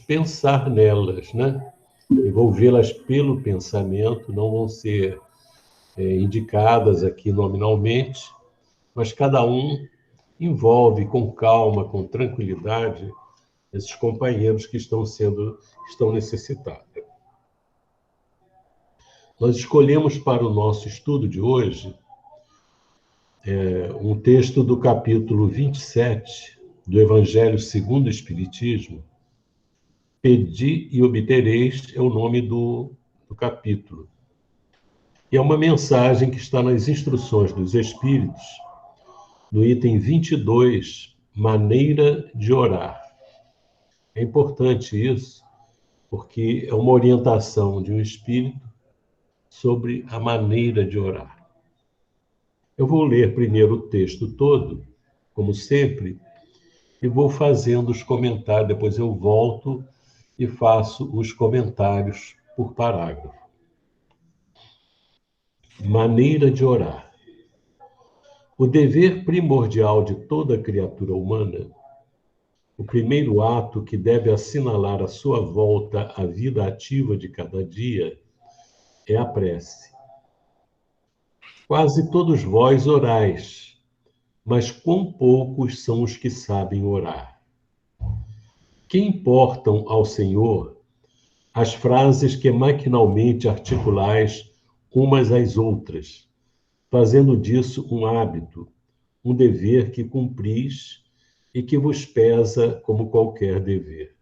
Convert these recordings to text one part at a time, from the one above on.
pensar nelas, né? Envolvê-las pelo pensamento, não vão ser indicadas aqui nominalmente, mas cada um envolve com calma, com tranquilidade, esses companheiros que estão necessitados. Nós escolhemos para o nosso estudo de hoje um texto do capítulo 27 do Evangelho segundo o Espiritismo. Pedi e obtereis é o nome do capítulo. E é uma mensagem que está nas instruções dos Espíritos, no item 22, maneira de orar. É importante isso, porque é uma orientação de um Espírito sobre a maneira de orar. Eu vou ler primeiro o texto todo, como sempre, e vou fazendo os comentários, depois eu volto e faço os comentários por parágrafo. Maneira de orar. O dever primordial de toda criatura humana, o primeiro ato que deve assinalar a sua volta à vida ativa de cada dia, é a prece. Quase todos vós orais, mas quão poucos são os que sabem orar. Que importam ao Senhor as frases que maquinalmente articulais umas às outras, fazendo disso um hábito, um dever que cumpris e que vos pesa como qualquer dever.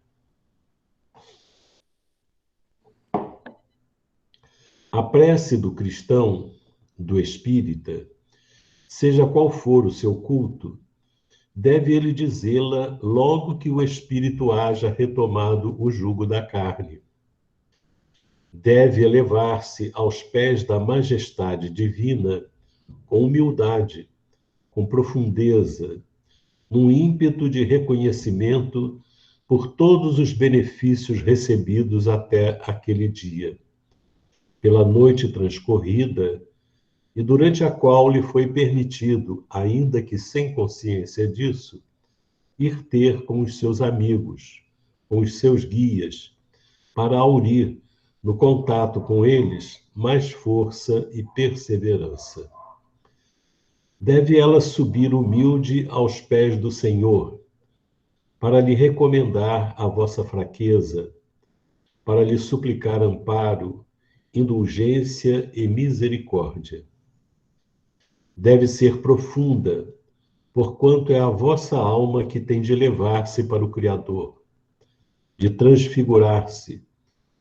A prece do cristão, do espírita, seja qual for o seu culto, deve ele dizê-la logo que o espírito haja retomado o jugo da carne. Deve elevar-se aos pés da majestade divina com humildade, com profundeza, num ímpeto de reconhecimento por todos os benefícios recebidos até aquele dia, pela noite transcorrida e durante a qual lhe foi permitido, ainda que sem consciência disso, ir ter com os seus amigos, com os seus guias, para aurir, no contato com eles, mais força e perseverança. Deve ela subir humilde aos pés do Senhor, para lhe recomendar a vossa fraqueza, para lhe suplicar amparo, indulgência e misericórdia. Deve ser profunda, porquanto é a vossa alma que tem de elevar-se para o Criador, de transfigurar-se,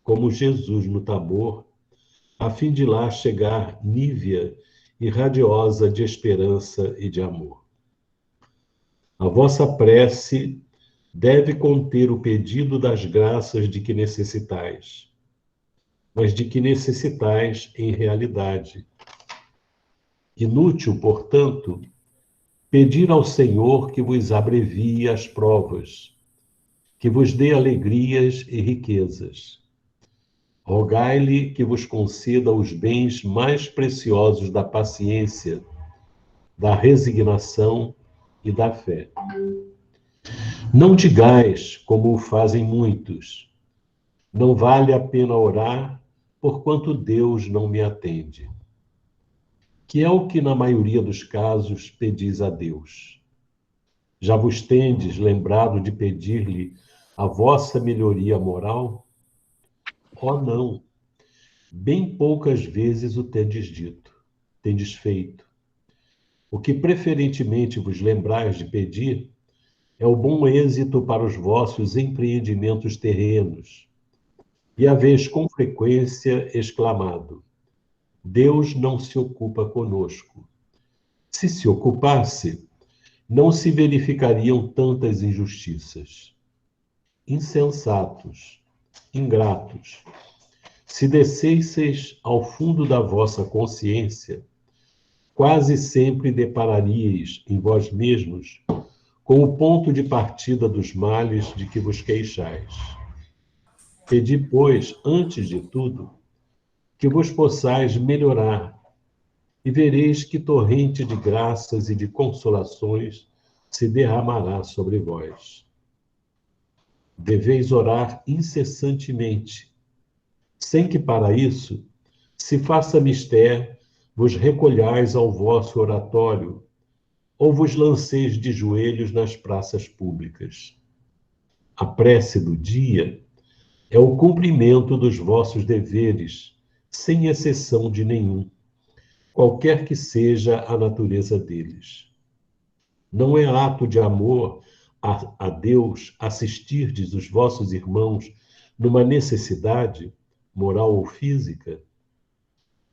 como Jesus no Tabor, a fim de lá chegar nívea e radiosa de esperança e de amor. A vossa prece deve conter o pedido das graças de que necessitais, mas de que necessitais em realidade. Inútil, portanto, pedir ao Senhor que vos abrevie as provas, que vos dê alegrias e riquezas. Rogai-lhe que vos conceda os bens mais preciosos da paciência, da resignação e da fé. Não digais, como o fazem muitos, não vale a pena orar, porquanto Deus não me atende. Que é o que, na maioria dos casos, pedis a Deus. Já vos tendes lembrado de pedir-lhe a vossa melhoria moral? Oh, não! Bem poucas vezes o tendes dito, tendes feito. O que preferentemente vos lembrais de pedir é o bom êxito para os vossos empreendimentos terrenos. E haveis com frequência exclamado: Deus não se ocupa conosco. Se ocupasse, não se verificariam tantas injustiças. Insensatos, ingratos, se descesseis ao fundo da vossa consciência, quase sempre depararíeis em vós mesmos com o ponto de partida dos males de que vos queixais. Pedi, pois, antes de tudo, que vos possais melhorar, e vereis que torrente de graças e de consolações se derramará sobre vós. deveis orar incessantemente, sem que para isso se faça mister, vos recolhais ao vosso oratório, ou vos lanceis de joelhos nas praças públicas. A prece do dia é o cumprimento dos vossos deveres, sem exceção de nenhum, qualquer que seja a natureza deles. Não é ato de amor a Deus assistirdes os vossos irmãos numa necessidade, moral ou física?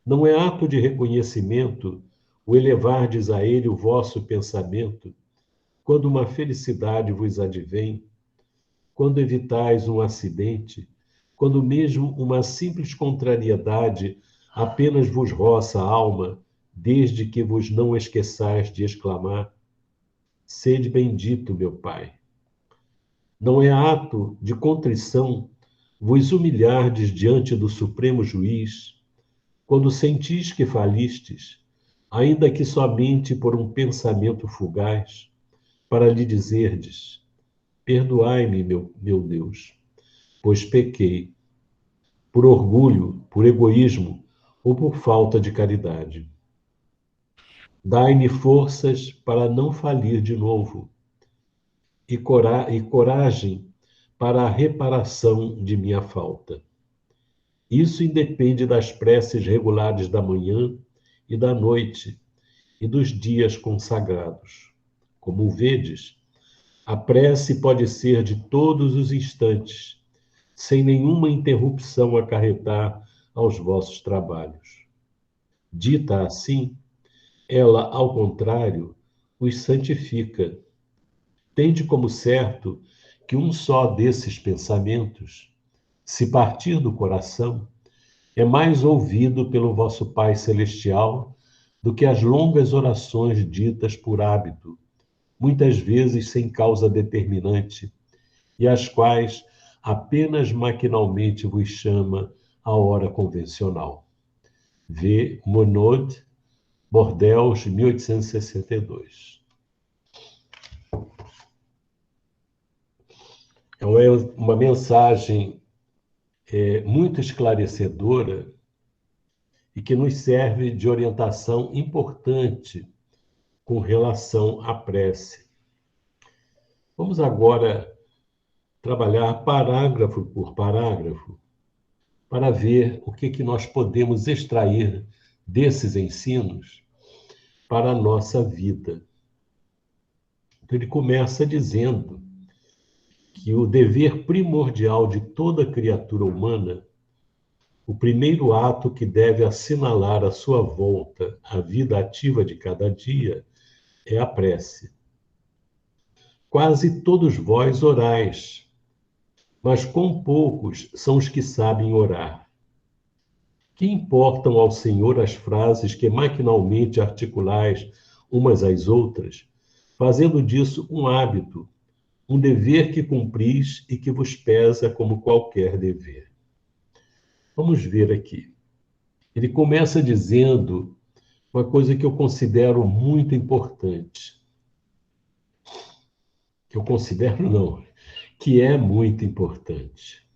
Não é ato de reconhecimento o elevardes a ele o vosso pensamento, quando uma felicidade vos advém, quando evitais um acidente, quando mesmo uma simples contrariedade apenas vos roça a alma, desde que vos não esqueçais de exclamar: sede bendito, meu Pai. Não é ato de contrição vos humilhardes diante do Supremo Juiz, quando sentis que falistes, ainda que somente por um pensamento fugaz, para lhe dizerdes: perdoai-me, meu Deus, pois pequei, por orgulho, por egoísmo ou por falta de caridade. Dai-me forças para não falir de novo e coragem para a reparação de minha falta. Isso independe das preces regulares da manhã e da noite e dos dias consagrados. Como vedes, a prece pode ser de todos os instantes, sem nenhuma interrupção acarretar aos vossos trabalhos. Dita assim, ela, ao contrário, os santifica. Tende como certo que um só desses pensamentos, se partir do coração, é mais ouvido pelo vosso Pai Celestial do que as longas orações ditas por hábito, muitas vezes sem causa determinante, e as quais apenas maquinalmente vos chama a hora convencional. V. Monod, Bordeaux, 1862. É uma mensagem muito esclarecedora e que nos serve de orientação importante com relação à prece. Vamos agora trabalhar parágrafo por parágrafo para ver o que nós podemos extrair desses ensinos para a nossa vida. Então, ele começa dizendo que o dever primordial de toda criatura humana, o primeiro ato que deve assinalar a sua volta à vida ativa de cada dia, é a prece. Quase todos vós orais, mas quão poucos são os que sabem orar. Que importam ao Senhor as frases que maquinalmente articulais umas às outras, fazendo disso um hábito, um dever que cumpris e que vos pesa como qualquer dever. Vamos ver aqui. Ele começa dizendo uma coisa que eu considero muito importante. Que eu considero não, que é muito importante.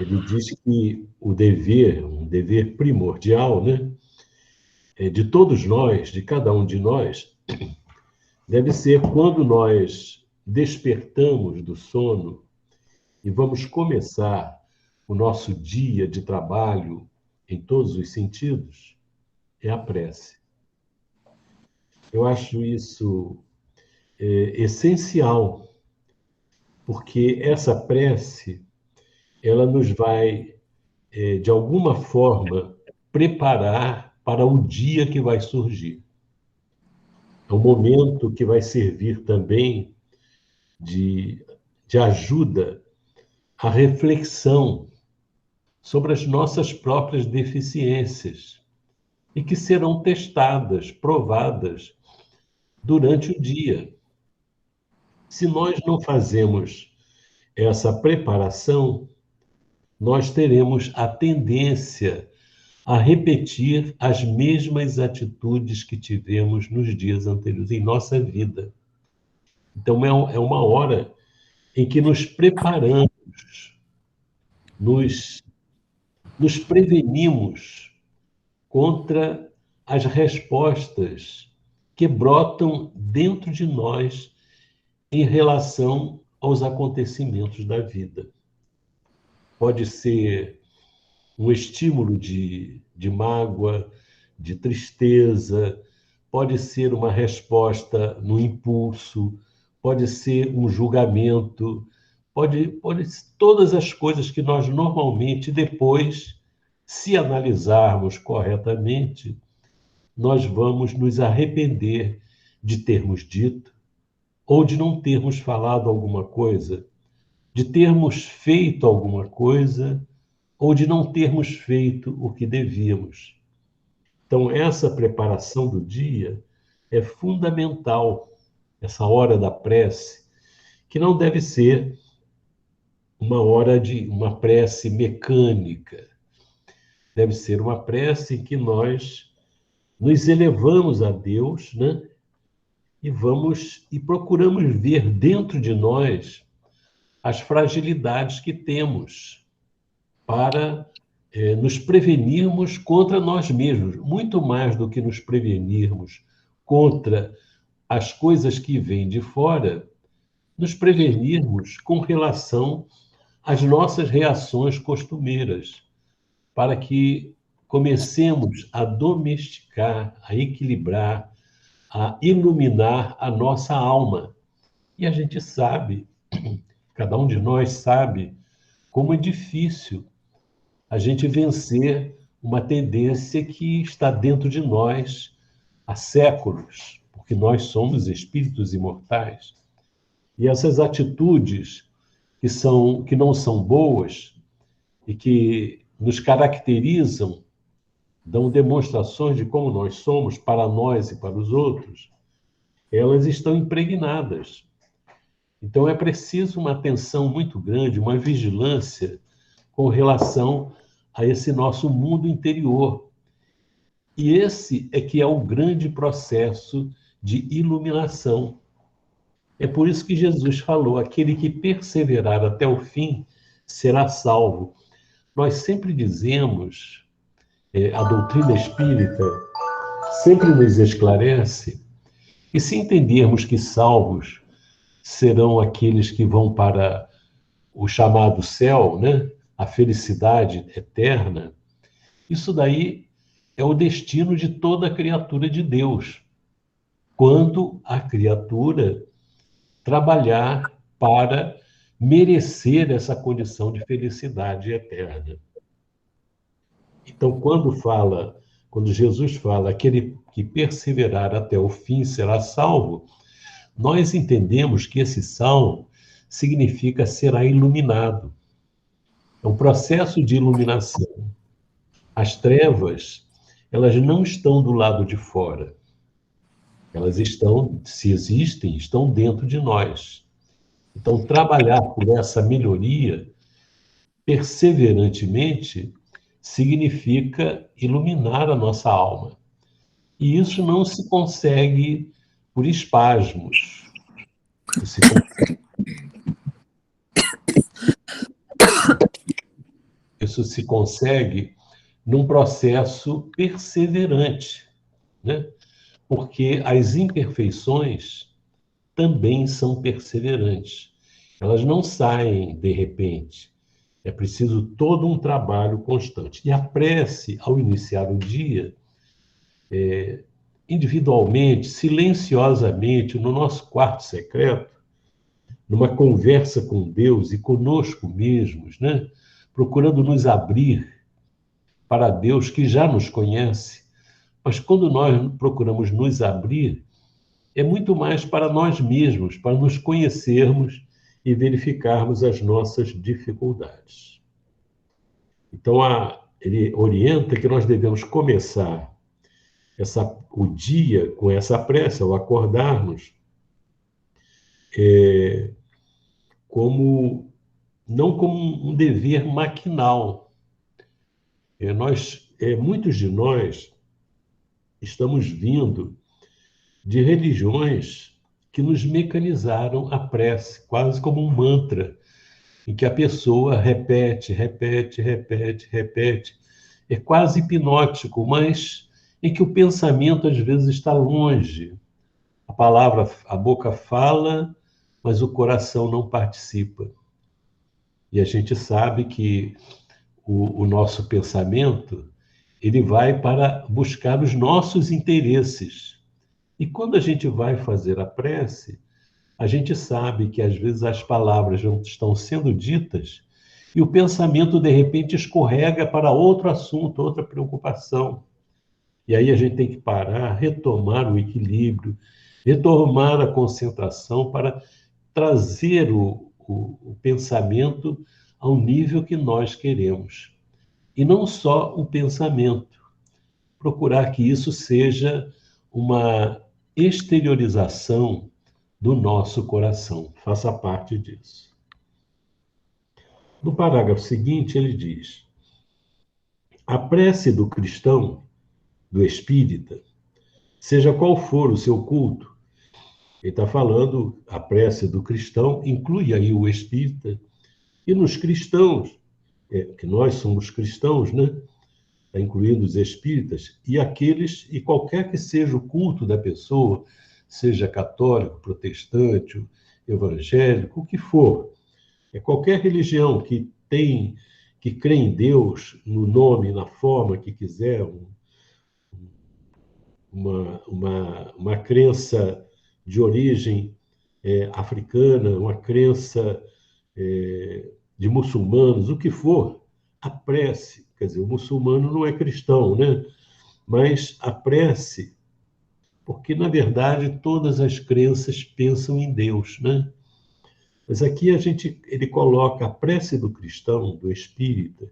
Ele diz que o dever, um dever primordial, né, de todos nós, de cada um de nós, deve ser quando nós despertamos do sono e vamos começar o nosso dia de trabalho em todos os sentidos, é a prece. Eu acho isso essencial, porque essa prece, ela nos vai, de alguma forma, preparar para o dia que vai surgir. É um momento que vai servir também de ajuda à reflexão sobre as nossas próprias deficiências e que serão testadas, provadas durante o dia. Se nós não fazemos essa preparação, nós teremos a tendência a repetir as mesmas atitudes que tivemos nos dias anteriores, em nossa vida. Então, é uma hora em que nos preparamos, nos, nos prevenimos contra as respostas que brotam dentro de nós em relação aos acontecimentos da vida. Pode ser um estímulo de mágoa, de tristeza, pode ser uma resposta no impulso, pode ser um julgamento, pode ser todas as coisas que nós normalmente, depois, se analisarmos corretamente, nós vamos nos arrepender de termos dito ou de não termos falado alguma coisa, de termos feito alguma coisa ou de não termos feito o que devíamos. Então, essa preparação do dia é fundamental, essa hora da prece, que não deve ser uma hora de uma prece mecânica, deve ser uma prece em que nós nos elevamos a Deus, né? E procuramos ver dentro de nós as fragilidades que temos para nos prevenirmos contra nós mesmos, muito mais do que nos prevenirmos contra as coisas que vêm de fora, nos prevenirmos com relação às nossas reações costumeiras, para que comecemos a domesticar, a equilibrar, a iluminar a nossa alma. E a gente sabe, cada um de nós sabe, como é difícil a gente vencer uma tendência que está dentro de nós há séculos, porque nós somos espíritos imortais. E essas atitudes que não são boas e que nos caracterizam, dão demonstrações de como nós somos para nós e para os outros, elas estão impregnadas. Então é preciso uma atenção muito grande, uma vigilância com relação a esse nosso mundo interior. E esse é que é o grande processo de iluminação. É por isso que Jesus falou: aquele que perseverar até o fim será salvo. Nós sempre dizemos, a doutrina espírita sempre nos esclarece, e se entendermos que salvos serão aqueles que vão para o chamado céu, né? A felicidade eterna, isso daí é o destino de toda criatura de Deus, quando a criatura trabalhar para merecer essa condição de felicidade eterna. Então, quando Jesus fala, aquele que perseverar até o fim será salvo, nós entendemos que esse salvo significa será iluminado. É um processo de iluminação. As trevas, elas não estão do lado de fora. Elas estão, se existem, estão dentro de nós. Então, trabalhar por essa melhoria perseverantemente significa iluminar a nossa alma. E isso não se consegue por espasmos. Isso se consegue num processo perseverante, né? Porque as imperfeições também são perseverantes. Elas não saem de repente. É preciso todo um trabalho constante. E a prece, ao iniciar o dia, individualmente, silenciosamente, no nosso quarto secreto, numa conversa com Deus e conosco mesmos, né? Procurando nos abrir para Deus que já nos conhece. Mas quando nós procuramos nos abrir, é muito mais para nós mesmos, para nos conhecermos e verificarmos as nossas dificuldades. Então, ele orienta que nós devemos começar o dia com essa prece, ao acordarmos, não como um dever maquinal. Muitos de nós estamos vindo de religiões que nos mecanizaram a prece, quase como um mantra, em que a pessoa repete, repete, repete, repete. É quase hipnótico, mas em que o pensamento às vezes está longe. A palavra, a boca fala, mas o coração não participa. E a gente sabe que o nosso pensamento, ele vai para buscar os nossos interesses. E quando a gente vai fazer a prece, a gente sabe que às vezes as palavras não estão sendo ditas e o pensamento de repente escorrega para outro assunto, outra preocupação. E aí a gente tem que parar, retomar o equilíbrio, retomar a concentração para trazer o pensamento ao nível que nós queremos. E não só o pensamento, procurar que isso seja uma exteriorização do nosso coração, faça parte disso. No parágrafo seguinte, ele diz: a prece do cristão, do espírita, seja qual for o seu culto, ele está falando, a prece do cristão inclui aí o espírita, e nos cristãos, que nós somos cristãos, né? Está incluindo os espíritas, e aqueles, e qualquer que seja o culto da pessoa, seja católico, protestante, evangélico, o que for, qualquer religião que crê em Deus, no nome, na forma que quiser, uma crença de origem africana, uma crença de muçulmanos, o que for, a prece, quer dizer, o muçulmano não é cristão, né? Mas a prece, porque na verdade todas as crenças pensam em Deus, né? Mas aqui ele coloca a prece do cristão, do espírita,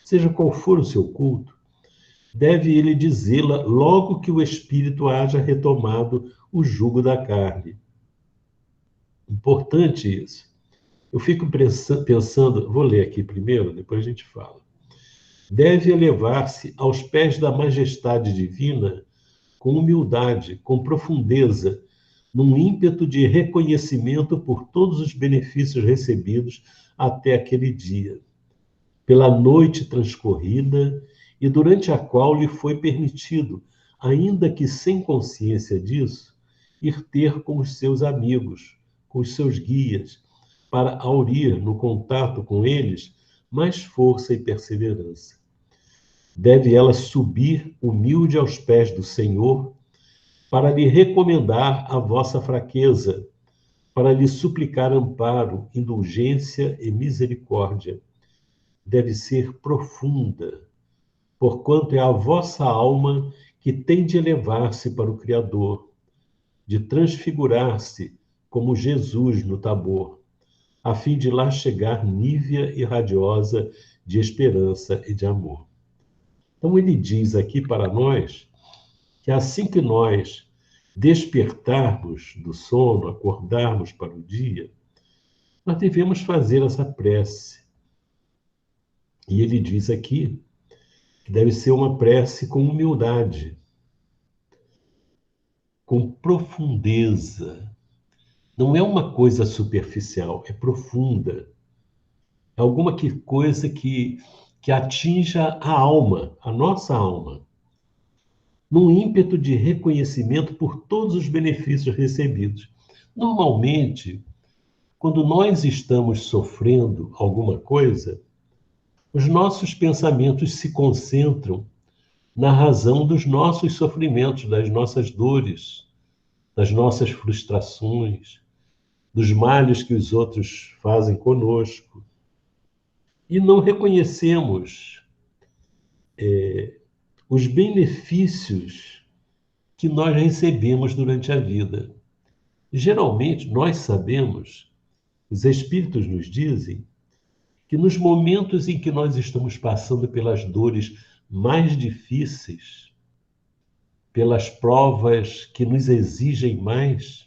seja qual for o seu culto, deve ele dizê-la logo que o espírito haja retomado o jugo da carne. Importante isso. Eu fico pensando, vou ler aqui primeiro, depois a gente fala. Deve elevar-se aos pés da majestade divina com humildade, com profundeza, num ímpeto de reconhecimento por todos os benefícios recebidos até aquele dia, pela noite transcorrida e durante a qual lhe foi permitido, ainda que sem consciência disso, ir ter com os seus amigos, com os seus guias, para aurir no contato com eles mais força e perseverança. Deve ela subir humilde aos pés do Senhor para lhe recomendar a vossa fraqueza, para lhe suplicar amparo, indulgência e misericórdia. Deve ser profunda, porquanto é a vossa alma que tem de elevar-se para o Criador, de transfigurar-se como Jesus no Tabor, a fim de lá chegar nívea e radiosa de esperança e de amor. Então ele diz aqui para nós que assim que nós despertarmos do sono, acordarmos para o dia, nós devemos fazer essa prece. E ele diz aqui que deve ser uma prece com humildade, com profundeza. Não é uma coisa superficial, é profunda. É alguma coisa que atinja a alma, a nossa alma, num ímpeto de reconhecimento por todos os benefícios recebidos. Normalmente, quando nós estamos sofrendo alguma coisa, os nossos pensamentos se concentram na razão dos nossos sofrimentos, das nossas dores, das nossas frustrações, dos males que os outros fazem conosco. E não reconhecemos os benefícios que nós recebemos durante a vida. Geralmente, nós sabemos, os espíritos nos dizem, que nos momentos em que nós estamos passando pelas dores mais difíceis, pelas provas que nos exigem mais,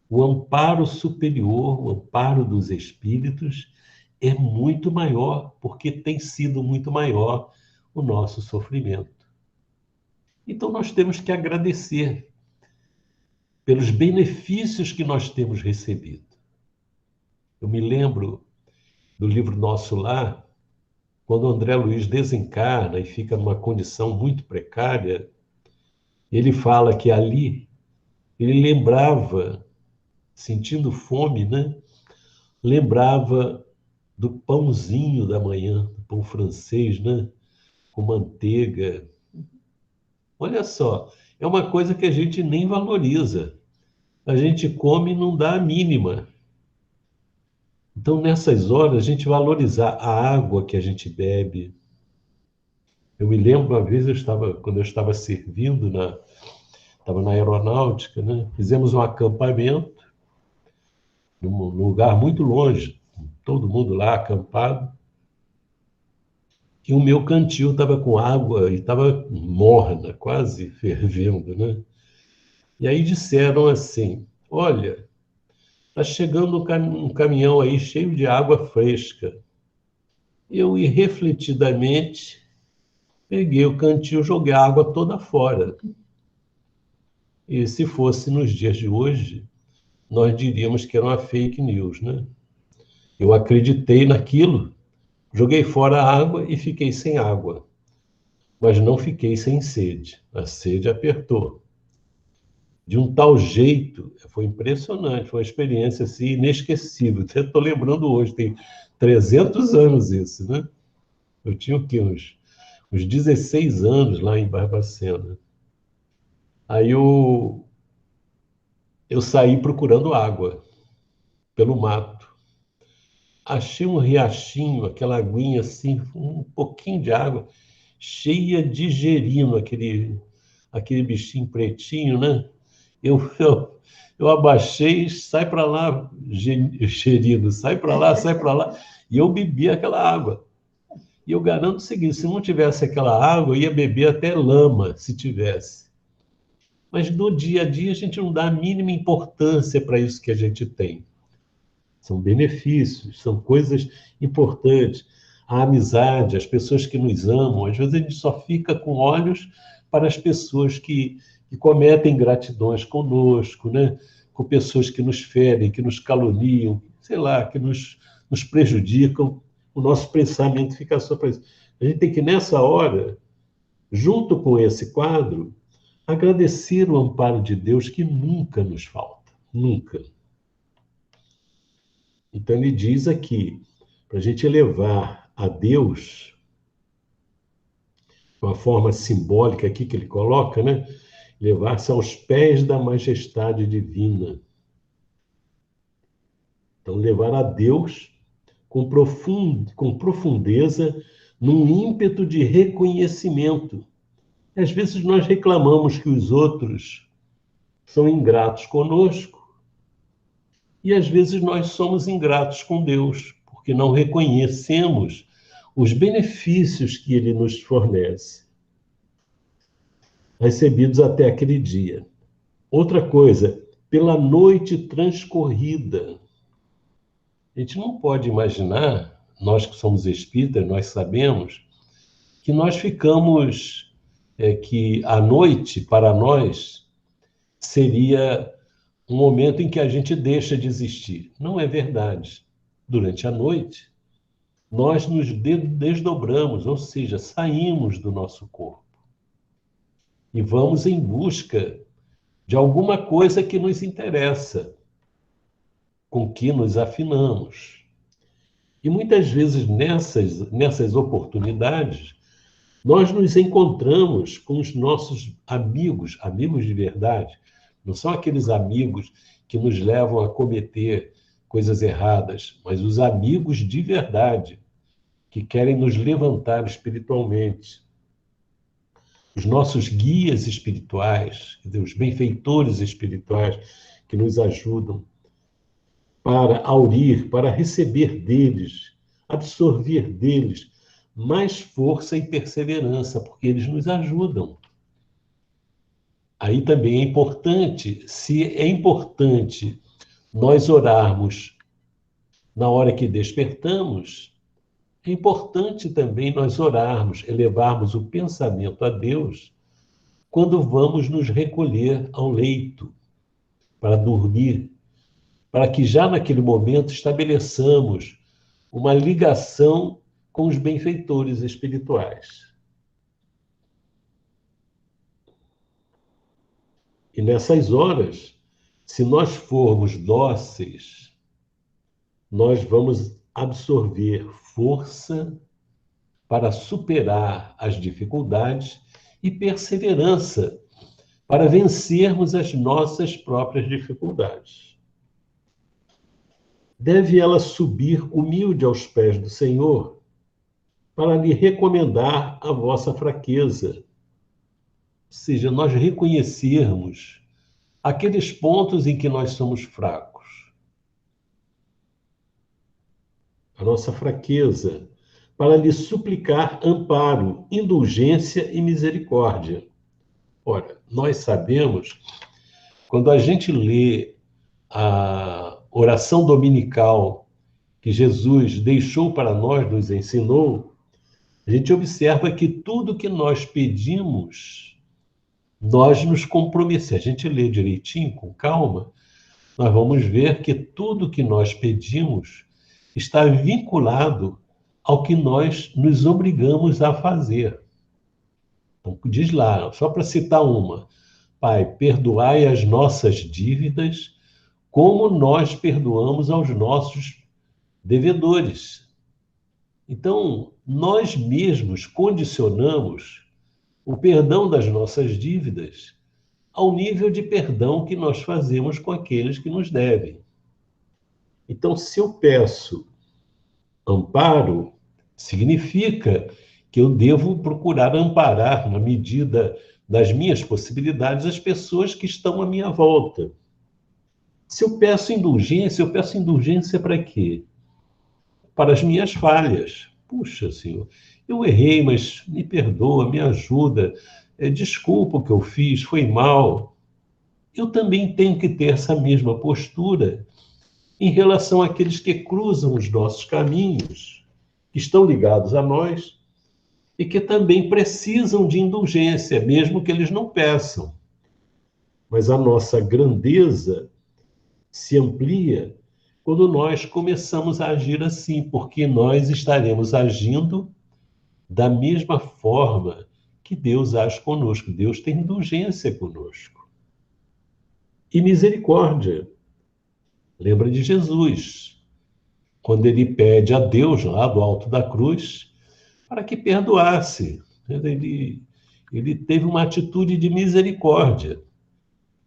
o amparo superior, o amparo dos espíritos, é muito maior, porque tem sido muito maior o nosso sofrimento. Então, nós temos que agradecer pelos benefícios que nós temos recebido. Eu me lembro do livro Nosso Lar, quando André Luiz desencarna e fica numa condição muito precária, ele fala que ali ele lembrava, sentindo fome, né? Lembrava do pãozinho da manhã, do pão francês, né? Com manteiga. Olha só, é uma coisa que a gente nem valoriza. A gente come e não dá a mínima. Então, nessas horas, a gente valorizar a água que a gente bebe. Eu me lembro, uma vez, quando eu estava servindo, estava na aeronáutica, né? Fizemos um acampamento num lugar muito longe, todo mundo lá acampado, e o meu cantil estava com água e estava morna, quase fervendo, né? E aí disseram assim: olha, está chegando um caminhão aí cheio de água fresca. Eu, irrefletidamente, peguei o cantil, joguei a água toda fora. E se fosse nos dias de hoje, nós diríamos que era uma fake news, né? Eu acreditei naquilo, joguei fora a água e fiquei sem água. Mas não fiquei sem sede. A sede apertou. De um tal jeito, foi impressionante, foi uma experiência assim, inesquecível. Até estou lembrando hoje, tem 300 anos isso, né? Eu tinha o quê? Uns 16 anos lá em Barbacena. Aí eu saí procurando água pelo mato. Achei um riachinho, aquela aguinha assim, um pouquinho de água, cheia de gerino, aquele bichinho pretinho, né? Eu abaixei, sai para lá, gerino, sai para lá, sai para lá, e eu bebi aquela água. E eu garanto o seguinte: se não tivesse aquela água, eu ia beber até lama, se tivesse. Mas no dia a dia a gente não dá a mínima importância para isso que a gente tem. São benefícios, são coisas importantes. A amizade, as pessoas que nos amam, às vezes a gente só fica com olhos para as pessoas que cometem ingratidões conosco, né? Com pessoas que nos ferem, que nos caluniam, sei lá, que nos prejudicam. O nosso pensamento fica só para isso. A gente tem que, nessa hora, junto com esse quadro, agradecer o amparo de Deus que nunca nos falta, nunca. Então ele diz aqui, para a gente elevar a Deus, uma forma simbólica aqui que ele coloca, né? Levar-se aos pés da majestade divina. Então, levar a Deus com profundeza, num ímpeto de reconhecimento. Às vezes nós reclamamos que os outros são ingratos conosco, e às vezes nós somos ingratos com Deus, porque não reconhecemos os benefícios que ele nos fornece, recebidos até aquele dia. Outra coisa, pela noite transcorrida. A gente não pode imaginar, nós que somos espíritas, nós sabemos, que nós ficamos, que a noite, para nós, seria um momento em que a gente deixa de existir. Não é verdade. Durante a noite, nós nos desdobramos, ou seja, saímos do nosso corpo e vamos em busca de alguma coisa que nos interessa, com que nos afinamos. E muitas vezes nessas oportunidades, nós nos encontramos com os nossos amigos, amigos de verdade. Não são aqueles amigos que nos levam a cometer coisas erradas, mas os amigos de verdade, que querem nos levantar espiritualmente. Os nossos guias espirituais, os benfeitores espirituais que nos ajudam para aurir, para receber deles, absorver deles mais força e perseverança, porque eles nos ajudam. Aí também é importante, se é importante nós orarmos na hora que despertamos, é importante também nós orarmos, elevarmos o pensamento a Deus quando vamos nos recolher ao leito. para dormir, para que já naquele momento estabeleçamos uma ligação com os benfeitores espirituais. E nessas horas, se nós formos dóceis, nós vamos absorver força para superar as dificuldades e perseverança para vencermos as nossas próprias dificuldades. Deve ela subir humilde aos pés do Senhor para lhe recomendar a vossa fraqueza. Ou seja, nós reconhecermos aqueles pontos em que nós somos fracos. A nossa fraqueza, para lhe suplicar amparo, indulgência e misericórdia. Ora, nós sabemos, quando a gente lê a oração dominical que Jesus deixou para nós, nos ensinou, a gente observa que tudo que nós pedimos, nós nos comprometemos. Se a gente lê direitinho, com calma, nós vamos ver que tudo que nós pedimos está vinculado ao que nós nos obrigamos a fazer. Então, diz lá, só para citar uma: Pai, perdoai as nossas dívidas, como nós perdoamos aos nossos devedores. Então, nós mesmos condicionamos o perdão das nossas dívidas ao nível de perdão que nós fazemos com aqueles que nos devem. Então, se eu peço amparo, significa que eu devo procurar amparar, na medida das minhas possibilidades, as pessoas que estão à minha volta. Se eu peço indulgência para quê? Para as minhas falhas. Puxa, Senhor, eu errei, mas me perdoa, me ajuda, desculpa o que eu fiz, foi mal. Eu também tenho que ter essa mesma postura em relação àqueles que cruzam os nossos caminhos, que estão ligados a nós e que também precisam de indulgência, mesmo que eles não peçam. Mas a nossa grandeza se amplia quando nós começamos a agir assim, porque nós estaremos agindo da mesma forma que Deus age conosco. Deus tem indulgência conosco. E misericórdia. Lembra de Jesus, quando ele pede a Deus, lá do alto da cruz, para que perdoasse. Ele teve uma atitude de misericórdia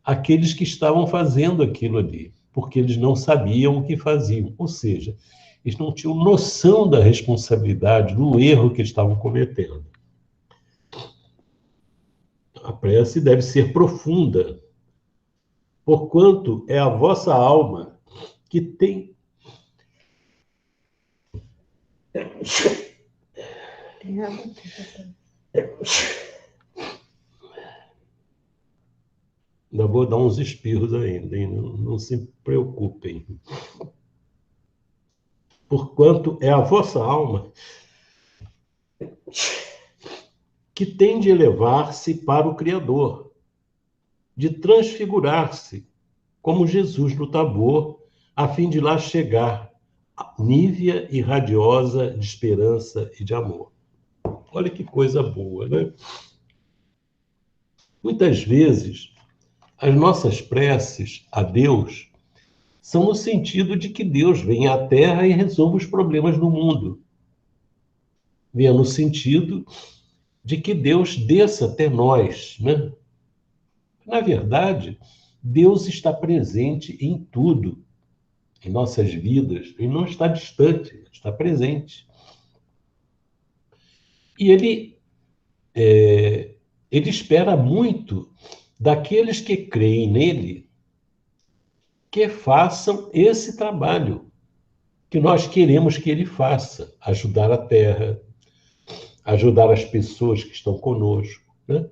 àqueles que estavam fazendo aquilo ali, porque eles não sabiam o que faziam. Ou seja, eles não tinham noção da responsabilidade, do erro que estavam cometendo. A prece deve ser profunda, porquanto é a vossa alma que tem... Ainda vou dar uns espirros ainda, hein? Não se preocupem. Porquanto é a vossa alma que tem de elevar-se para o Criador, de transfigurar-se, como Jesus no Tabor, a fim de lá chegar, nívea e radiosa de esperança e de amor. Olha que coisa boa, né? Muitas vezes, as nossas preces a Deus são no sentido de que Deus venha à Terra e resolva os problemas do mundo. Venha no sentido de que Deus desça até nós, né? Na verdade, Deus está presente em tudo, em nossas vidas, e não está distante, está presente. E ele espera muito daqueles que creem nele, que façam esse trabalho que nós queremos que ele faça, ajudar a Terra, ajudar as pessoas que estão conosco, né?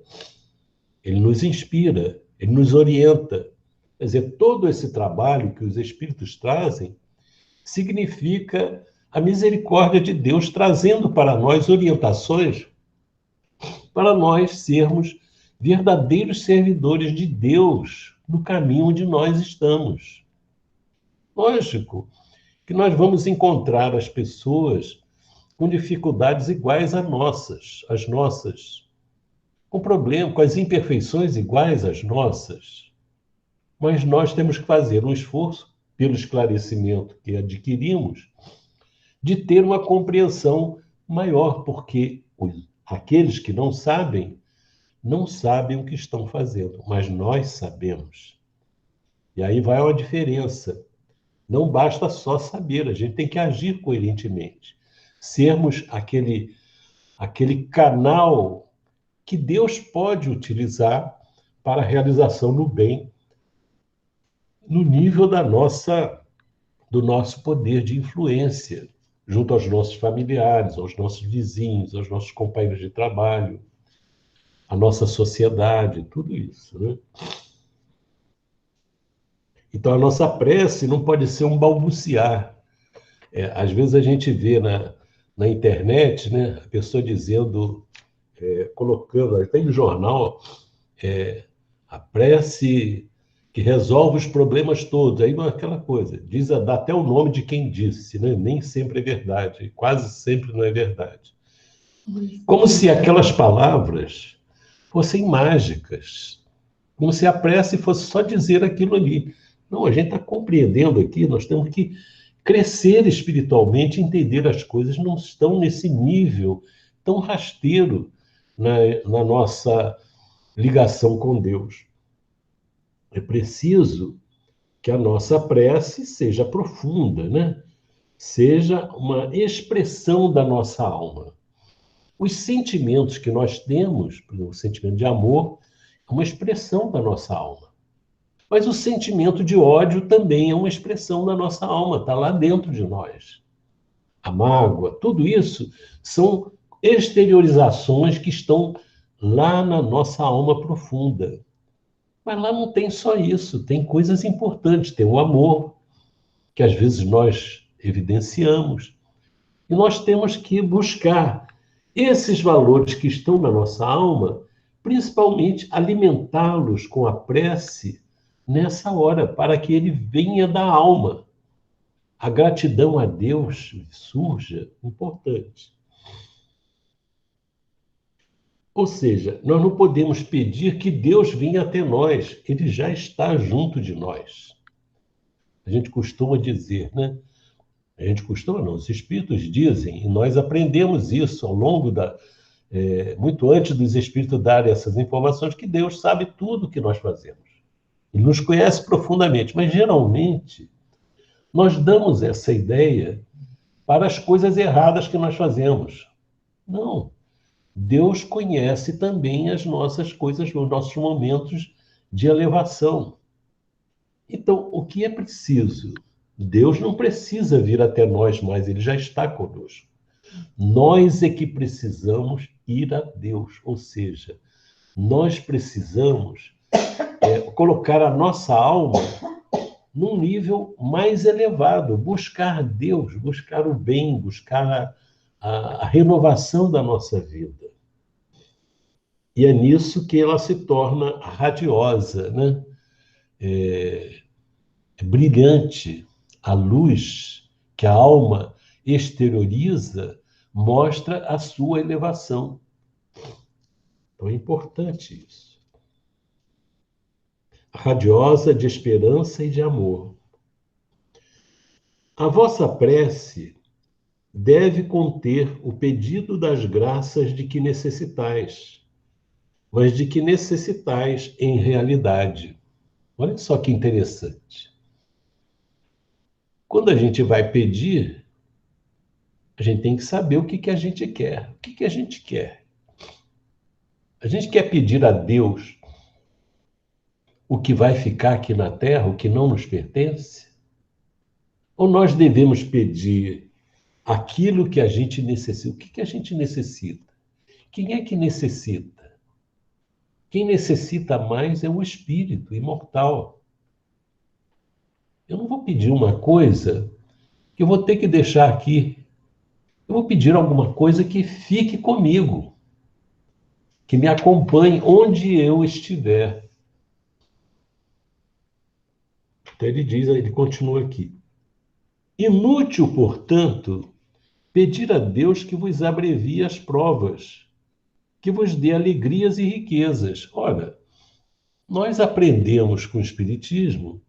Ele nos inspira, ele nos orienta. Quer dizer, todo esse trabalho que os Espíritos trazem significa a misericórdia de Deus trazendo para nós orientações para nós sermos verdadeiros servidores de Deus no caminho onde nós estamos. Lógico que nós vamos encontrar as pessoas com dificuldades iguais às nossas, com problemas, com as imperfeições iguais às nossas. Mas nós temos que fazer um esforço, pelo esclarecimento que adquirimos, de ter uma compreensão maior, porque aqueles que não sabem o que estão fazendo, mas nós sabemos. E aí vai uma diferença. Não basta só saber, a gente tem que agir coerentemente. Sermos aquele canal que Deus pode utilizar para a realização do bem no nível do nosso poder de influência, junto aos nossos familiares, aos nossos vizinhos, aos nossos companheiros de trabalho, à nossa sociedade, tudo isso, né? Então, a nossa prece não pode ser um balbuciar. Às vezes a gente vê na internet, né, a pessoa dizendo, colocando, até em jornal, a prece que resolve os problemas todos. Aí não é aquela coisa, dá até o nome de quem disse, né? Nem sempre é verdade, quase sempre não é verdade. Como se aquelas palavras fossem mágicas, como se a prece fosse só dizer aquilo ali. Não, a gente está compreendendo aqui, nós temos que crescer espiritualmente, entender as coisas, não estão nesse nível tão rasteiro na nossa ligação com Deus. É preciso que a nossa prece seja profunda, né? Seja uma expressão da nossa alma. Os sentimentos que nós temos, por exemplo, o sentimento de amor, é uma expressão da nossa alma. Mas o sentimento de ódio também é uma expressão da nossa alma, está lá dentro de nós. A mágoa, tudo isso são exteriorizações que estão lá na nossa alma profunda. Mas lá não tem só isso, tem coisas importantes, tem o amor, que às vezes nós evidenciamos, e nós temos que buscar esses valores que estão na nossa alma, principalmente alimentá-los com a prece nessa hora, para que ele venha da alma. A gratidão a Deus surja importante. Ou seja, nós não podemos pedir que Deus venha até nós, ele já está junto de nós. A gente costuma dizer, né? A gente costuma não, os espíritos dizem, e nós aprendemos isso ao longo muito antes dos espíritos darem essas informações, que Deus sabe tudo o que nós fazemos. Ele nos conhece profundamente, mas geralmente nós damos essa ideia para as coisas erradas que nós fazemos. Não. Deus conhece também as nossas coisas, os nossos momentos de elevação. Então, o que é preciso? Deus não precisa vir até nós mais, ele já está conosco. Nós é que precisamos ir a Deus, ou seja, nós precisamos colocar a nossa alma num nível mais elevado, buscar Deus, buscar o bem, buscar a renovação da nossa vida. E é nisso que ela se torna radiosa, né? Brilhante. A luz que a alma exterioriza mostra a sua elevação. Então é importante isso. Radiosa de esperança e de amor. A vossa prece deve conter o pedido das graças de que necessitais, mas de que necessitais em realidade. Olha só que interessante. Quando a gente vai pedir, a gente tem que saber o que a gente quer. O que a gente quer? A gente quer pedir a Deus o que vai ficar aqui na Terra, o que não nos pertence? Ou nós devemos pedir aquilo que a gente necessita? O que a gente necessita? Quem é que necessita? Quem necessita mais é o espírito imortal. Eu não vou pedir uma coisa que eu vou ter que deixar aqui. Eu vou pedir alguma coisa que fique comigo, que me acompanhe onde eu estiver. Então ele diz, ele continua aqui. Inútil, portanto, pedir a Deus que vos abrevie as provas, que vos dê alegrias e riquezas. Ora, nós aprendemos com o Espiritismo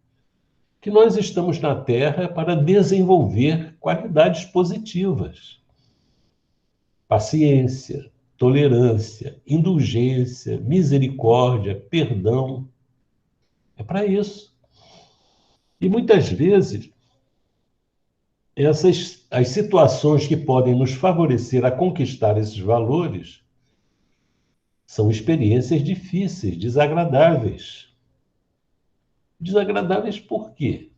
que nós estamos na Terra para desenvolver qualidades positivas. Paciência, tolerância, indulgência, misericórdia, perdão. É para isso. E muitas vezes, as situações que podem nos favorecer a conquistar esses valores são experiências difíceis, desagradáveis. Desagradáveis por quê?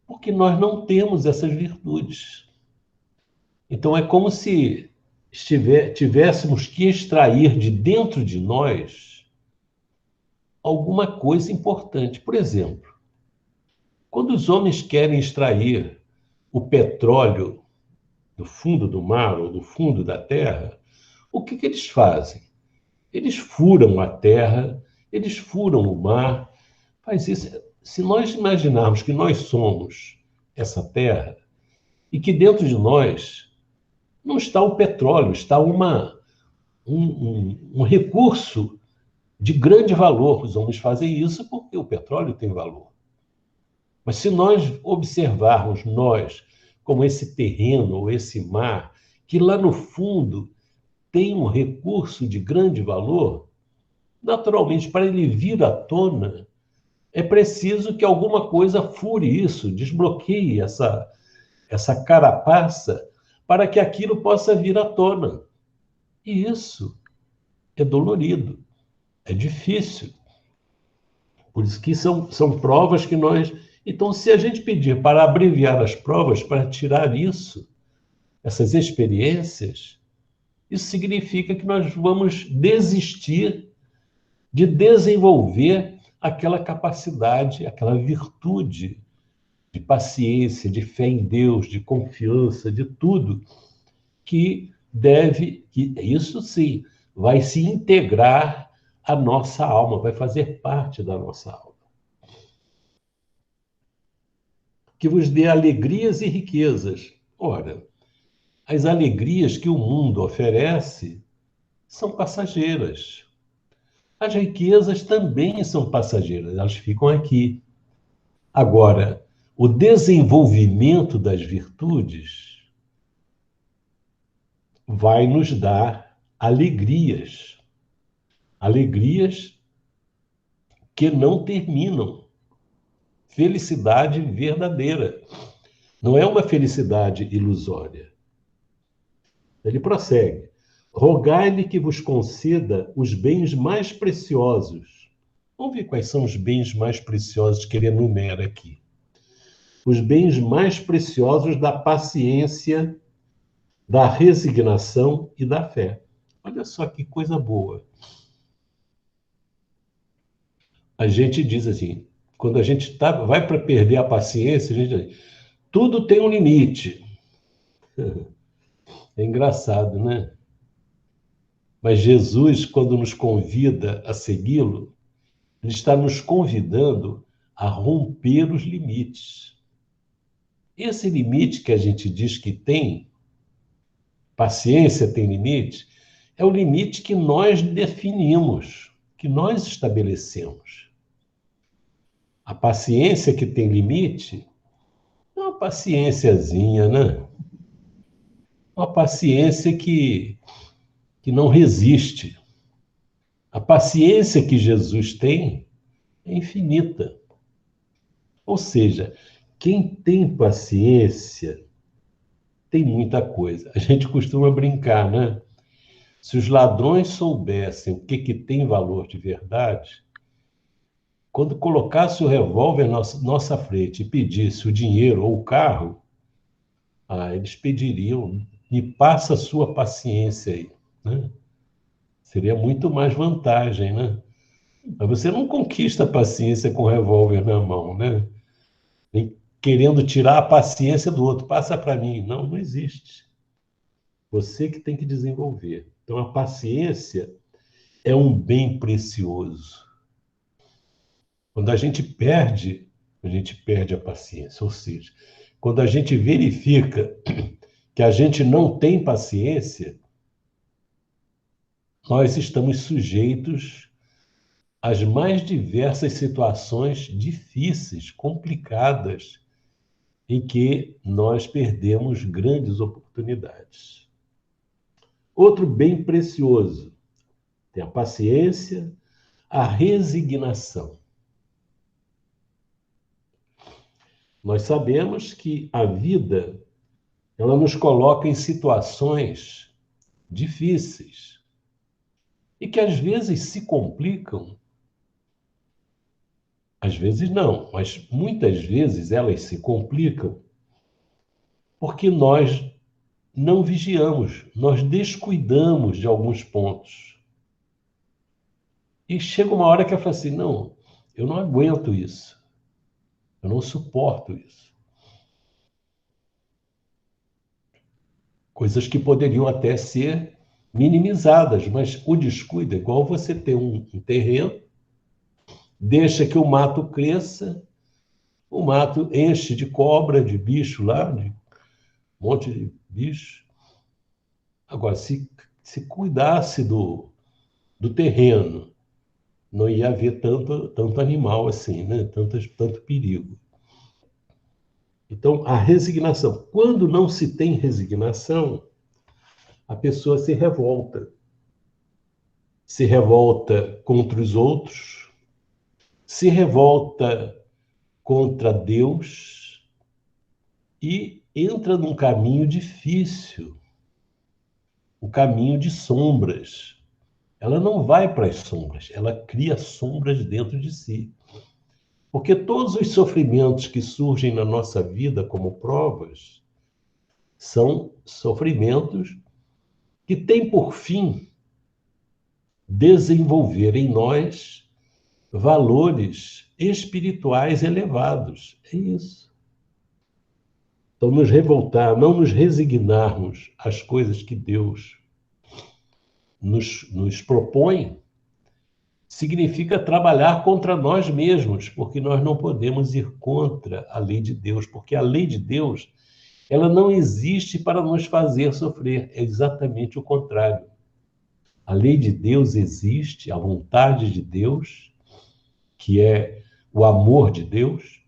Porque nós não temos essas virtudes. Então é como se tivéssemos que extrair de dentro de nós alguma coisa importante. Por exemplo, quando os homens querem extrair o petróleo do fundo do mar ou do fundo da terra, o que eles fazem? Eles furam a terra, eles furam o mar. Faz isso. Se nós imaginarmos que nós somos essa terra e que dentro de nós não está o petróleo, está um recurso de grande valor. Os homens fazem isso porque o petróleo tem valor. Mas se nós observarmos nós como esse terreno ou esse mar, que lá no fundo tem um recurso de grande valor, naturalmente, para ele vir à tona, é preciso que alguma coisa fure isso, desbloqueie essa carapaça, para que aquilo possa vir à tona. E isso é dolorido, é difícil. Por isso que são provas que nós... Então, se a gente pedir para abreviar as provas, para tirar isso, essas experiências, isso significa que nós vamos desistir de desenvolver aquela capacidade, aquela virtude de paciência, de fé em Deus, de confiança, de tudo que isso sim, vai se integrar à nossa alma, vai fazer parte da nossa alma. Que vos dê alegrias e riquezas. Ora, as alegrias que o mundo oferece são passageiras. As riquezas também são passageiras, elas ficam aqui. Agora, o desenvolvimento das virtudes vai nos dar alegrias. Alegrias que não terminam. Felicidade verdadeira. Não é uma felicidade ilusória. Ele prossegue. Rogai-lhe que vos conceda os bens mais preciosos. Vamos ver quais são os bens mais preciosos que ele enumera aqui. Os bens mais preciosos da paciência, da resignação e da fé. Olha só que coisa boa. A gente diz assim, quando a gente vai para perder a paciência, a gente diz, tudo tem um limite. É engraçado, né? Mas Jesus, quando nos convida a segui-lo, ele está nos convidando a romper os limites. Esse limite que a gente diz que tem, paciência tem limite, é o limite que nós definimos, que nós estabelecemos. A paciência que tem limite é uma paciênciazinha, né? Uma paciência que não resiste. A paciência que Jesus tem é infinita. Ou seja, quem tem paciência tem muita coisa. A gente costuma brincar, né? Se os ladrões soubessem o que tem valor de verdade, quando colocasse o revólver na nossa frente e pedisse o dinheiro ou o carro, eles pediriam, me passa a sua paciência aí, né? Seria muito mais vantagem, né? Mas você não conquista a paciência com o revólver na mão, né? Nem querendo tirar a paciência do outro. Passa para mim. Não, não existe. Você que tem que desenvolver. Então, a paciência é um bem precioso. Quando a gente perde a gente perde a paciência. Ou seja, quando a gente verifica que a gente não tem paciência, nós estamos sujeitos às mais diversas situações difíceis, complicadas, em que nós perdemos grandes oportunidades. Outro bem precioso, tem a paciência, a resignação. Nós sabemos que a vida, ela nos coloca em situações difíceis e que às vezes se complicam, às vezes não, mas muitas vezes elas se complicam porque nós não vigiamos, nós descuidamos de alguns pontos. E chega uma hora que eu falo assim, não, eu não aguento isso, eu não suporto isso. Coisas que poderiam até ser minimizadas, mas o descuido é igual você ter um terreno, deixa que o mato cresça, o mato enche de cobra, de bicho lá, de um monte de bicho. Agora, se cuidasse do terreno, não ia haver tanto animal assim, né? Tanto perigo. Então, a resignação. Quando não se tem resignação, a pessoa se revolta. Se revolta contra os outros, se revolta contra Deus e entra num caminho difícil, o caminho de sombras. Ela não vai para as sombras, ela cria sombras dentro de si. Porque todos os sofrimentos que surgem na nossa vida como provas são sofrimentos que têm por fim desenvolver em nós valores espirituais elevados. É isso. Então, nos revoltar, não nos resignarmos às coisas que Deus nos propõe, significa trabalhar contra nós mesmos, porque nós não podemos ir contra a lei de Deus, porque a lei de Deus, ela não existe para nos fazer sofrer, é exatamente o contrário. A lei de Deus existe, a vontade de Deus, que é o amor de Deus,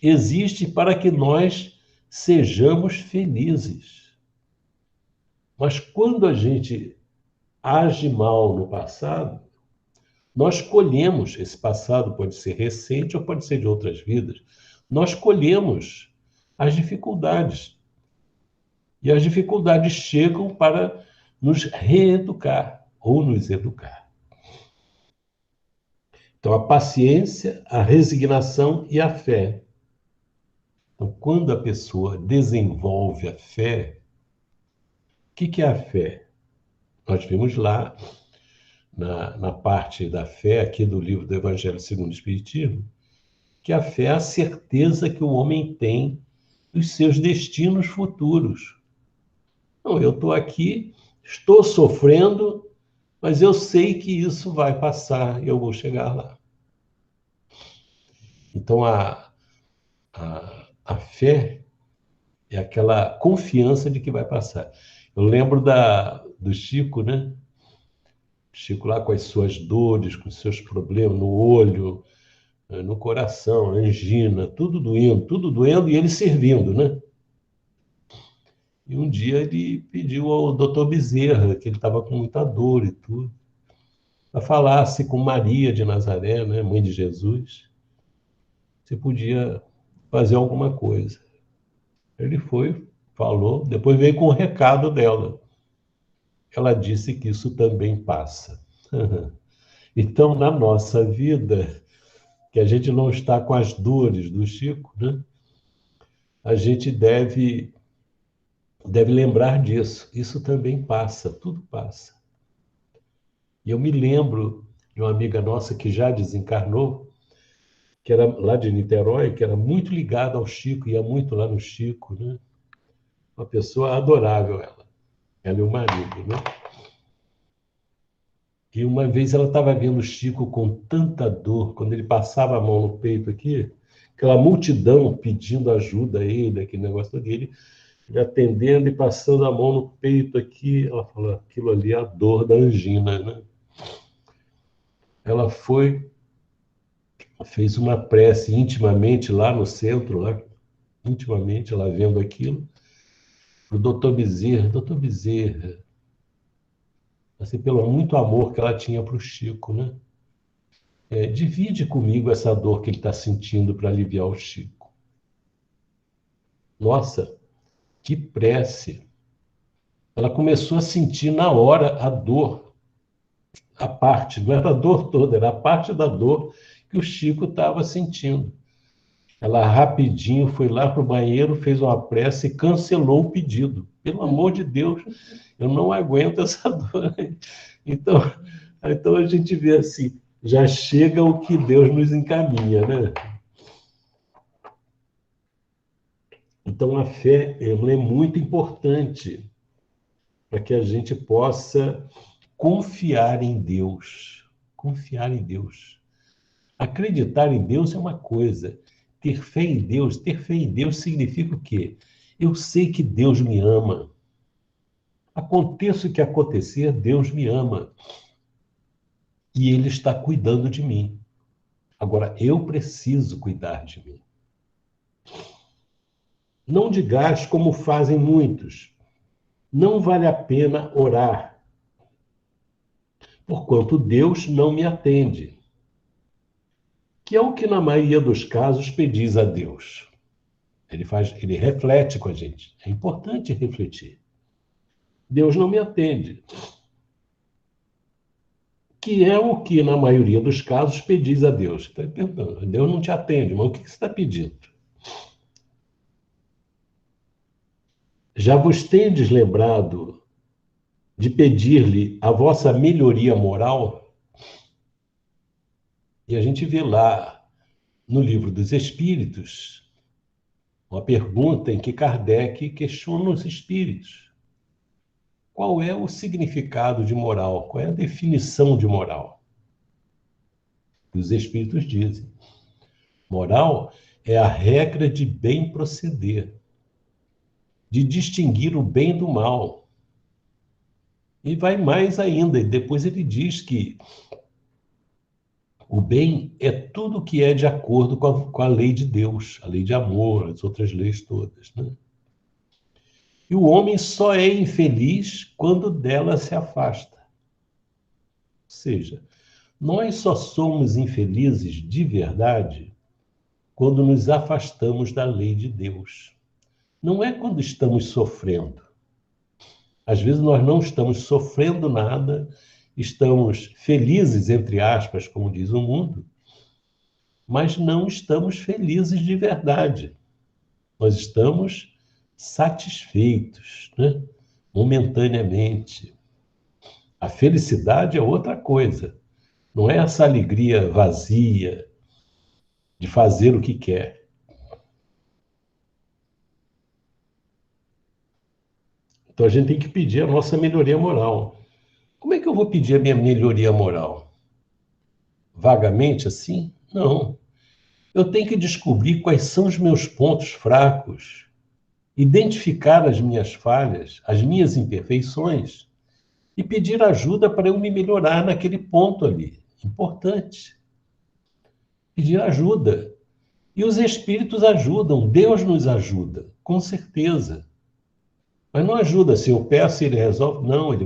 existe para que nós sejamos felizes. Mas quando a gente age mal no passado, nós colhemos, esse passado pode ser recente ou pode ser de outras vidas, nós colhemos as dificuldades. E as dificuldades chegam para nos reeducar ou nos educar. Então, a paciência, a resignação e a fé. Então, quando a pessoa desenvolve a fé, o que é a fé? Nós vimos lá, na parte da fé, aqui do livro do Evangelho segundo o Espiritismo, que a fé é a certeza que o homem tem dos seus destinos futuros. Não, eu estou aqui, estou sofrendo, mas eu sei que isso vai passar e eu vou chegar lá. Então, a fé é aquela confiança de que vai passar. Eu lembro do Chico, né? Chico lá com as suas dores, com os seus problemas no olho, no coração, angina, tudo doendo e ele servindo, né? E um dia ele pediu ao doutor Bezerra, que ele estava com muita dor e tudo, para falasse com Maria de Nazaré, né, mãe de Jesus, se podia fazer alguma coisa. Ele foi, falou, depois veio com o recado dela. Ela disse que isso também passa. Então, na nossa vida, que a gente não está com as dores do Chico, né? A gente deve lembrar disso. Isso também passa, tudo passa. E eu me lembro de uma amiga nossa que já desencarnou, que era lá de Niterói, que era muito ligada ao Chico, ia muito lá no Chico, né? Uma pessoa adorável, ela e o marido, né? E uma vez ela estava vendo o Chico com tanta dor, quando ele passava a mão no peito aqui, aquela multidão pedindo ajuda a ele, aquele negócio dele, ele atendendo e passando a mão no peito aqui, ela falou, aquilo ali é a dor da angina, né? Ela foi, fez uma prece intimamente lá no centro, lá, intimamente, ela vendo aquilo, o doutor Bezerra, assim, pelo muito amor que ela tinha para o Chico, né? Divide comigo essa dor que ele está sentindo para aliviar o Chico. Nossa, que prece! Ela começou a sentir na hora a dor, a parte, não era a dor toda, era a parte da dor que o Chico estava sentindo. Ela rapidinho foi lá para o banheiro, fez uma prece e cancelou o pedido. Pelo amor de Deus, eu não aguento essa dor. Então, então a gente vê assim, já chega o que Deus nos encaminha, né? Então a fé ela é muito importante para que a gente possa confiar em Deus. Confiar em Deus. Acreditar em Deus é uma coisa. Ter fé em Deus significa o quê? Eu sei que Deus me ama. Aconteça o que acontecer, Deus me ama. E Ele está cuidando de mim. Agora, eu preciso cuidar de mim. Não digais como fazem muitos. Não vale a pena orar, porquanto Deus não me atende. Que é o que na maioria dos casos pedis a Deus. Ele reflete com a gente. É importante refletir. Deus não me atende. Que é o que na maioria dos casos pedis a Deus. Está perguntando, Deus não te atende, mas o que você está pedindo? Já vos tendes lembrado de pedir-lhe a vossa melhoria moral? E a gente vê lá no Livro dos Espíritos uma pergunta em que Kardec questiona os espíritos. Qual é o significado de moral? Qual é a definição de moral? E os espíritos dizem: moral é a regra de bem proceder, de distinguir o bem do mal. E vai mais ainda, e depois ele diz que o bem é tudo que é de acordo com a lei de Deus, a lei de amor, as outras leis todas, né? E o homem só é infeliz quando dela se afasta. Ou seja, nós só somos infelizes de verdade quando nos afastamos da lei de Deus. Não é quando estamos sofrendo. Às vezes nós não estamos sofrendo nada, estamos felizes, entre aspas, como diz o mundo, mas não estamos felizes de verdade. Nós estamos satisfeitos, né? Momentaneamente. A felicidade é outra coisa. Não é essa alegria vazia de fazer o que quer. Então a gente tem que pedir a nossa melhoria moral. Como é que eu vou pedir a minha melhoria moral? Vagamente assim? Não. Eu tenho que descobrir quais são os meus pontos fracos, identificar as minhas falhas, as minhas imperfeições e pedir ajuda para eu me melhorar naquele ponto ali. Importante. Pedir ajuda. E os espíritos ajudam, Deus nos ajuda, com certeza. Mas não ajuda, se eu peço e ele resolve, não, ele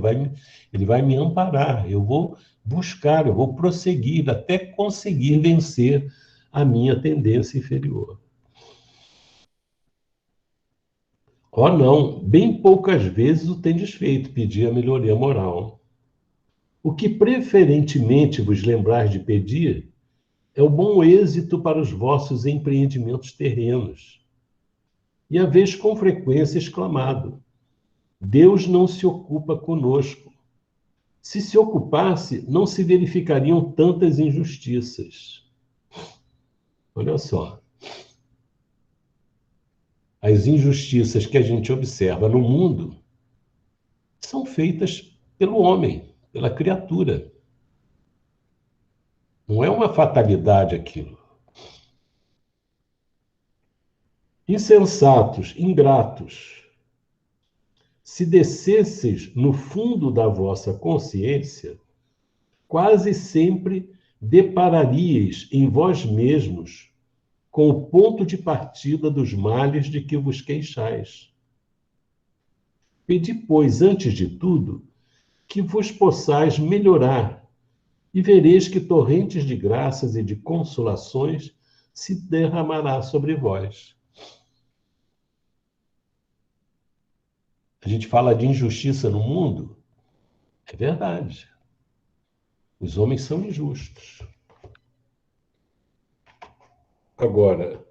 vai me amparar. Eu vou buscar, eu vou prosseguir até conseguir vencer a minha tendência inferior. Oh, não, bem poucas vezes o tendes feito, pedir a melhoria moral. O que preferentemente vos lembrar de pedir é o bom êxito para os vossos empreendimentos terrenos. E haveis com frequência exclamado: Deus não se ocupa conosco. Se se ocupasse, não se verificariam tantas injustiças. Olha só, as injustiças que a gente observa no mundo são feitas pelo homem, pela criatura. Não é uma fatalidade aquilo. Insensatos, ingratos, se descesseis no fundo da vossa consciência, quase sempre depararíeis em vós mesmos com o ponto de partida dos males de que vos queixais. Pedi, pois, antes de tudo, que vos possais melhorar, e vereis que torrentes de graças e de consolações se derramará sobre vós. A gente fala de injustiça no mundo, é verdade. Os homens são injustos. Agora,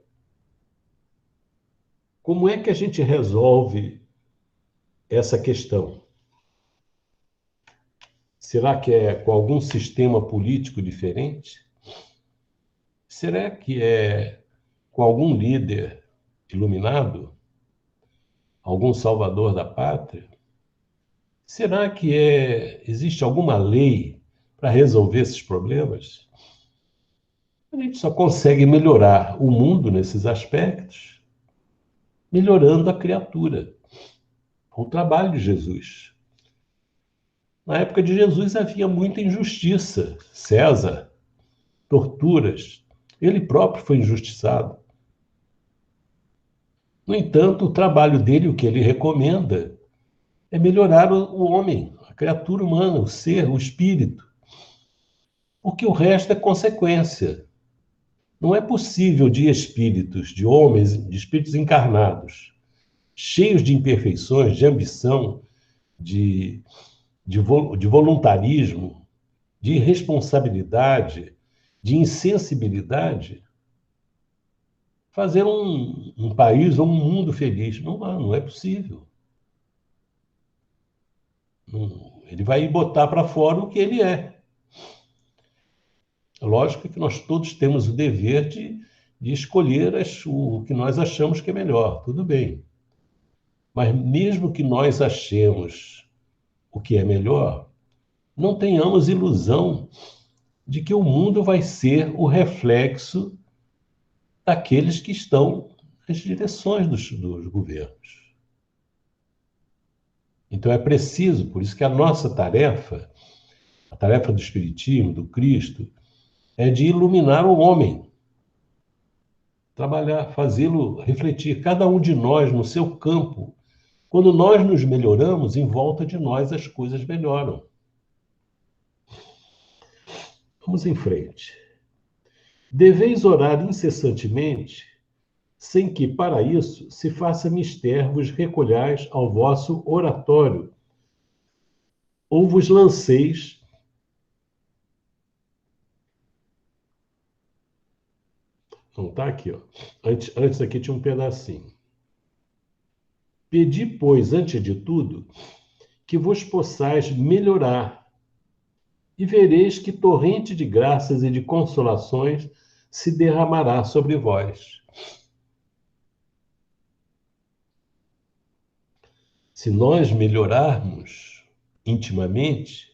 como é que a gente resolve essa questão? Será que é com algum sistema político diferente? Será que é com algum líder iluminado? Algum salvador da pátria? Será que existe alguma lei para resolver esses problemas? A gente só consegue melhorar o mundo nesses aspectos melhorando a criatura. O trabalho de Jesus. Na época de Jesus havia muita injustiça. César, torturas. Ele próprio foi injustiçado. No entanto, o trabalho dele, o que ele recomenda, é melhorar o homem, a criatura humana, o ser, o espírito. Porque o resto é consequência. Não é possível de espíritos, de homens, de espíritos encarnados, cheios de imperfeições, de ambição, de voluntarismo, de irresponsabilidade, de insensibilidade, fazer um país ou um mundo feliz. Não é possível. Ele vai botar para fora o que ele é. Lógico que nós todos temos o dever de escolher o que nós achamos que é melhor, tudo bem. Mas mesmo que nós achemos o que é melhor, não tenhamos ilusão de que o mundo vai ser o reflexo daqueles que estão nas direções dos governos. Então é preciso, por isso que a nossa tarefa, a tarefa do Espiritismo, do Cristo, é de iluminar o homem, trabalhar, fazê-lo refletir, cada um de nós no seu campo. Quando nós nos melhoramos, em volta de nós as coisas melhoram. Vamos em frente. Deveis orar incessantemente, sem que, para isso, se faça mister vos recolhais ao vosso oratório, ou vos lanceis não está aqui, ó. Antes aqui tinha um pedacinho. Pedi, pois, antes de tudo, que vos possais melhorar, e vereis que torrente de graças e de consolações se derramará sobre vós. Se nós melhorarmos intimamente,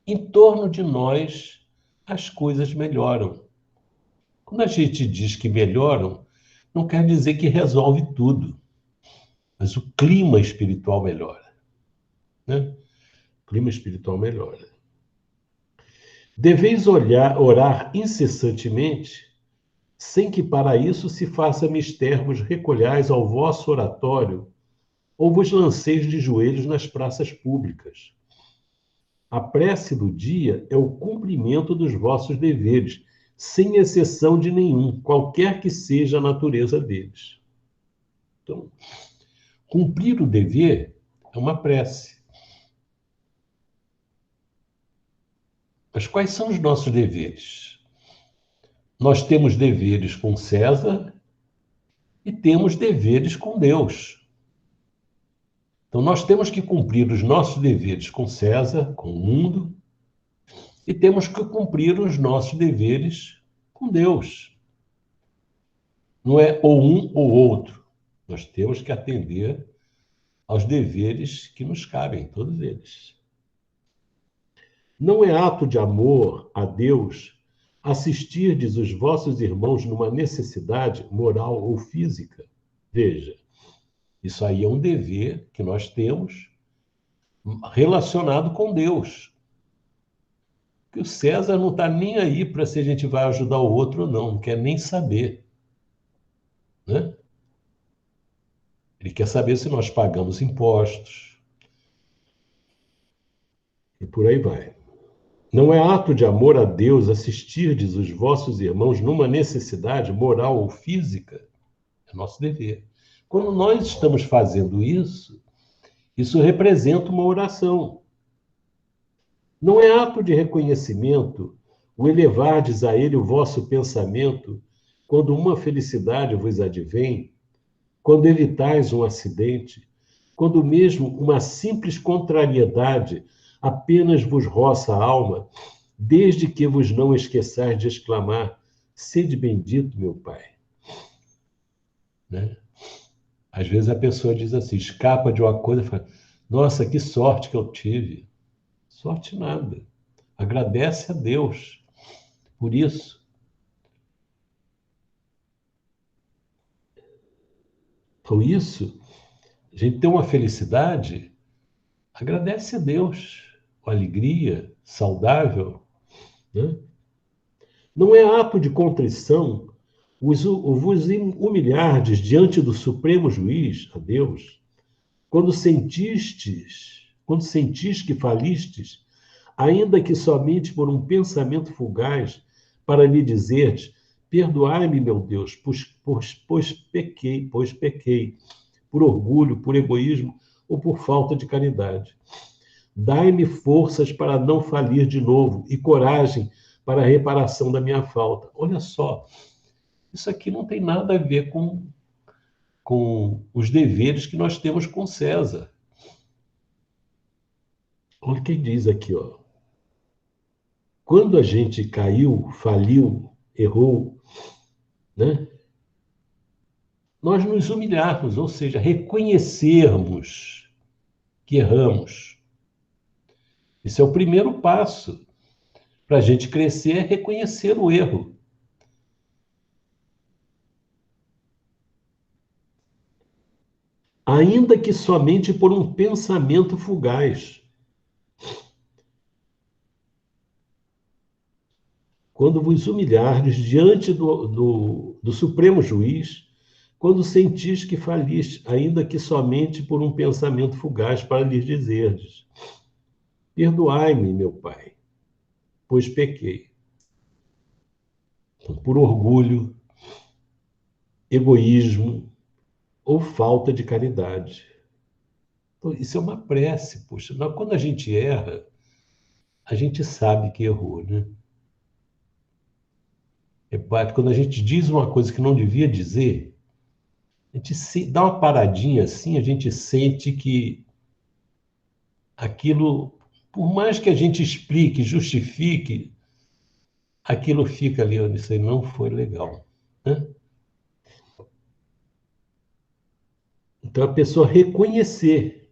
em torno de nós as coisas melhoram. Quando a gente diz que melhoram, não quer dizer que resolve tudo, mas o clima espiritual melhora, né? O clima espiritual melhora. Deveis orar incessantemente, sem que para isso se faça mister vos recolhais ao vosso oratório, ou vos lanceis de joelhos nas praças públicas. A prece do dia é o cumprimento dos vossos deveres, sem exceção de nenhum, qualquer que seja a natureza deles. Então, cumprir o dever é uma prece. Mas quais são os nossos deveres? Nós temos deveres com César e temos deveres com Deus. Então, nós temos que cumprir os nossos deveres com César, com o mundo, e temos que cumprir os nossos deveres com Deus. Não é ou um ou outro. Nós temos que atender aos deveres que nos cabem, todos eles. Não é ato de amor a Deus assistirdes os vossos irmãos numa necessidade moral ou física? Veja, isso aí é um dever que nós temos relacionado com Deus. Que o César não está nem aí para se a gente vai ajudar o outro ou não quer nem saber, né? Ele quer saber se nós pagamos impostos e por aí vai. Não é ato de amor a Deus assistirdes os vossos irmãos numa necessidade moral ou física? É nosso dever. Quando nós estamos fazendo isso, isso representa uma oração. Não é ato de reconhecimento o elevardes a ele o vosso pensamento quando uma felicidade vos advém, quando evitais um acidente, quando mesmo uma simples contrariedade apenas vos roça a alma, desde que vos não esqueçais de exclamar: sede bendito, meu Pai. Né? Às vezes a pessoa diz assim, escapa de uma coisa e fala: nossa, que sorte que eu tive. Sorte nada. Agradece a Deus por isso. Por isso, a gente tem uma felicidade, agradece a Deus, com alegria, saudável. Né? Não é ato de contrição vos humilhardes diante do Supremo Juiz, a Deus, quando sentis que falistes, ainda que somente por um pensamento fugaz, para lhe dizeres: perdoai-me, meu Deus, pois pequei, por orgulho, por egoísmo ou por falta de caridade. Dai-me forças para não falir de novo e coragem para a reparação da minha falta. Olha só, isso aqui não tem nada a ver com os deveres que nós temos com César. Olha quem diz aqui, ó. Quando a gente caiu, faliu, errou, né? Nós nos humilharmos, ou seja, reconhecermos que erramos. Esse é o primeiro passo para a gente crescer, é reconhecer o erro. Ainda que somente por um pensamento fugaz. Quando vos humilhardes diante do Supremo Juiz, quando sentis que faliste, ainda que somente por um pensamento fugaz, para lhes dizerdes: perdoai-me, meu Pai, pois pequei. Por orgulho, egoísmo ou falta de caridade. Então, isso é uma prece, poxa. Quando a gente erra, a gente sabe que errou, né? Quando a gente diz uma coisa que não devia dizer, a gente dá uma paradinha assim, a gente sente que aquilo, por mais que a gente explique, justifique, aquilo fica ali, isso aí não foi legal, né? Então a pessoa reconhecer.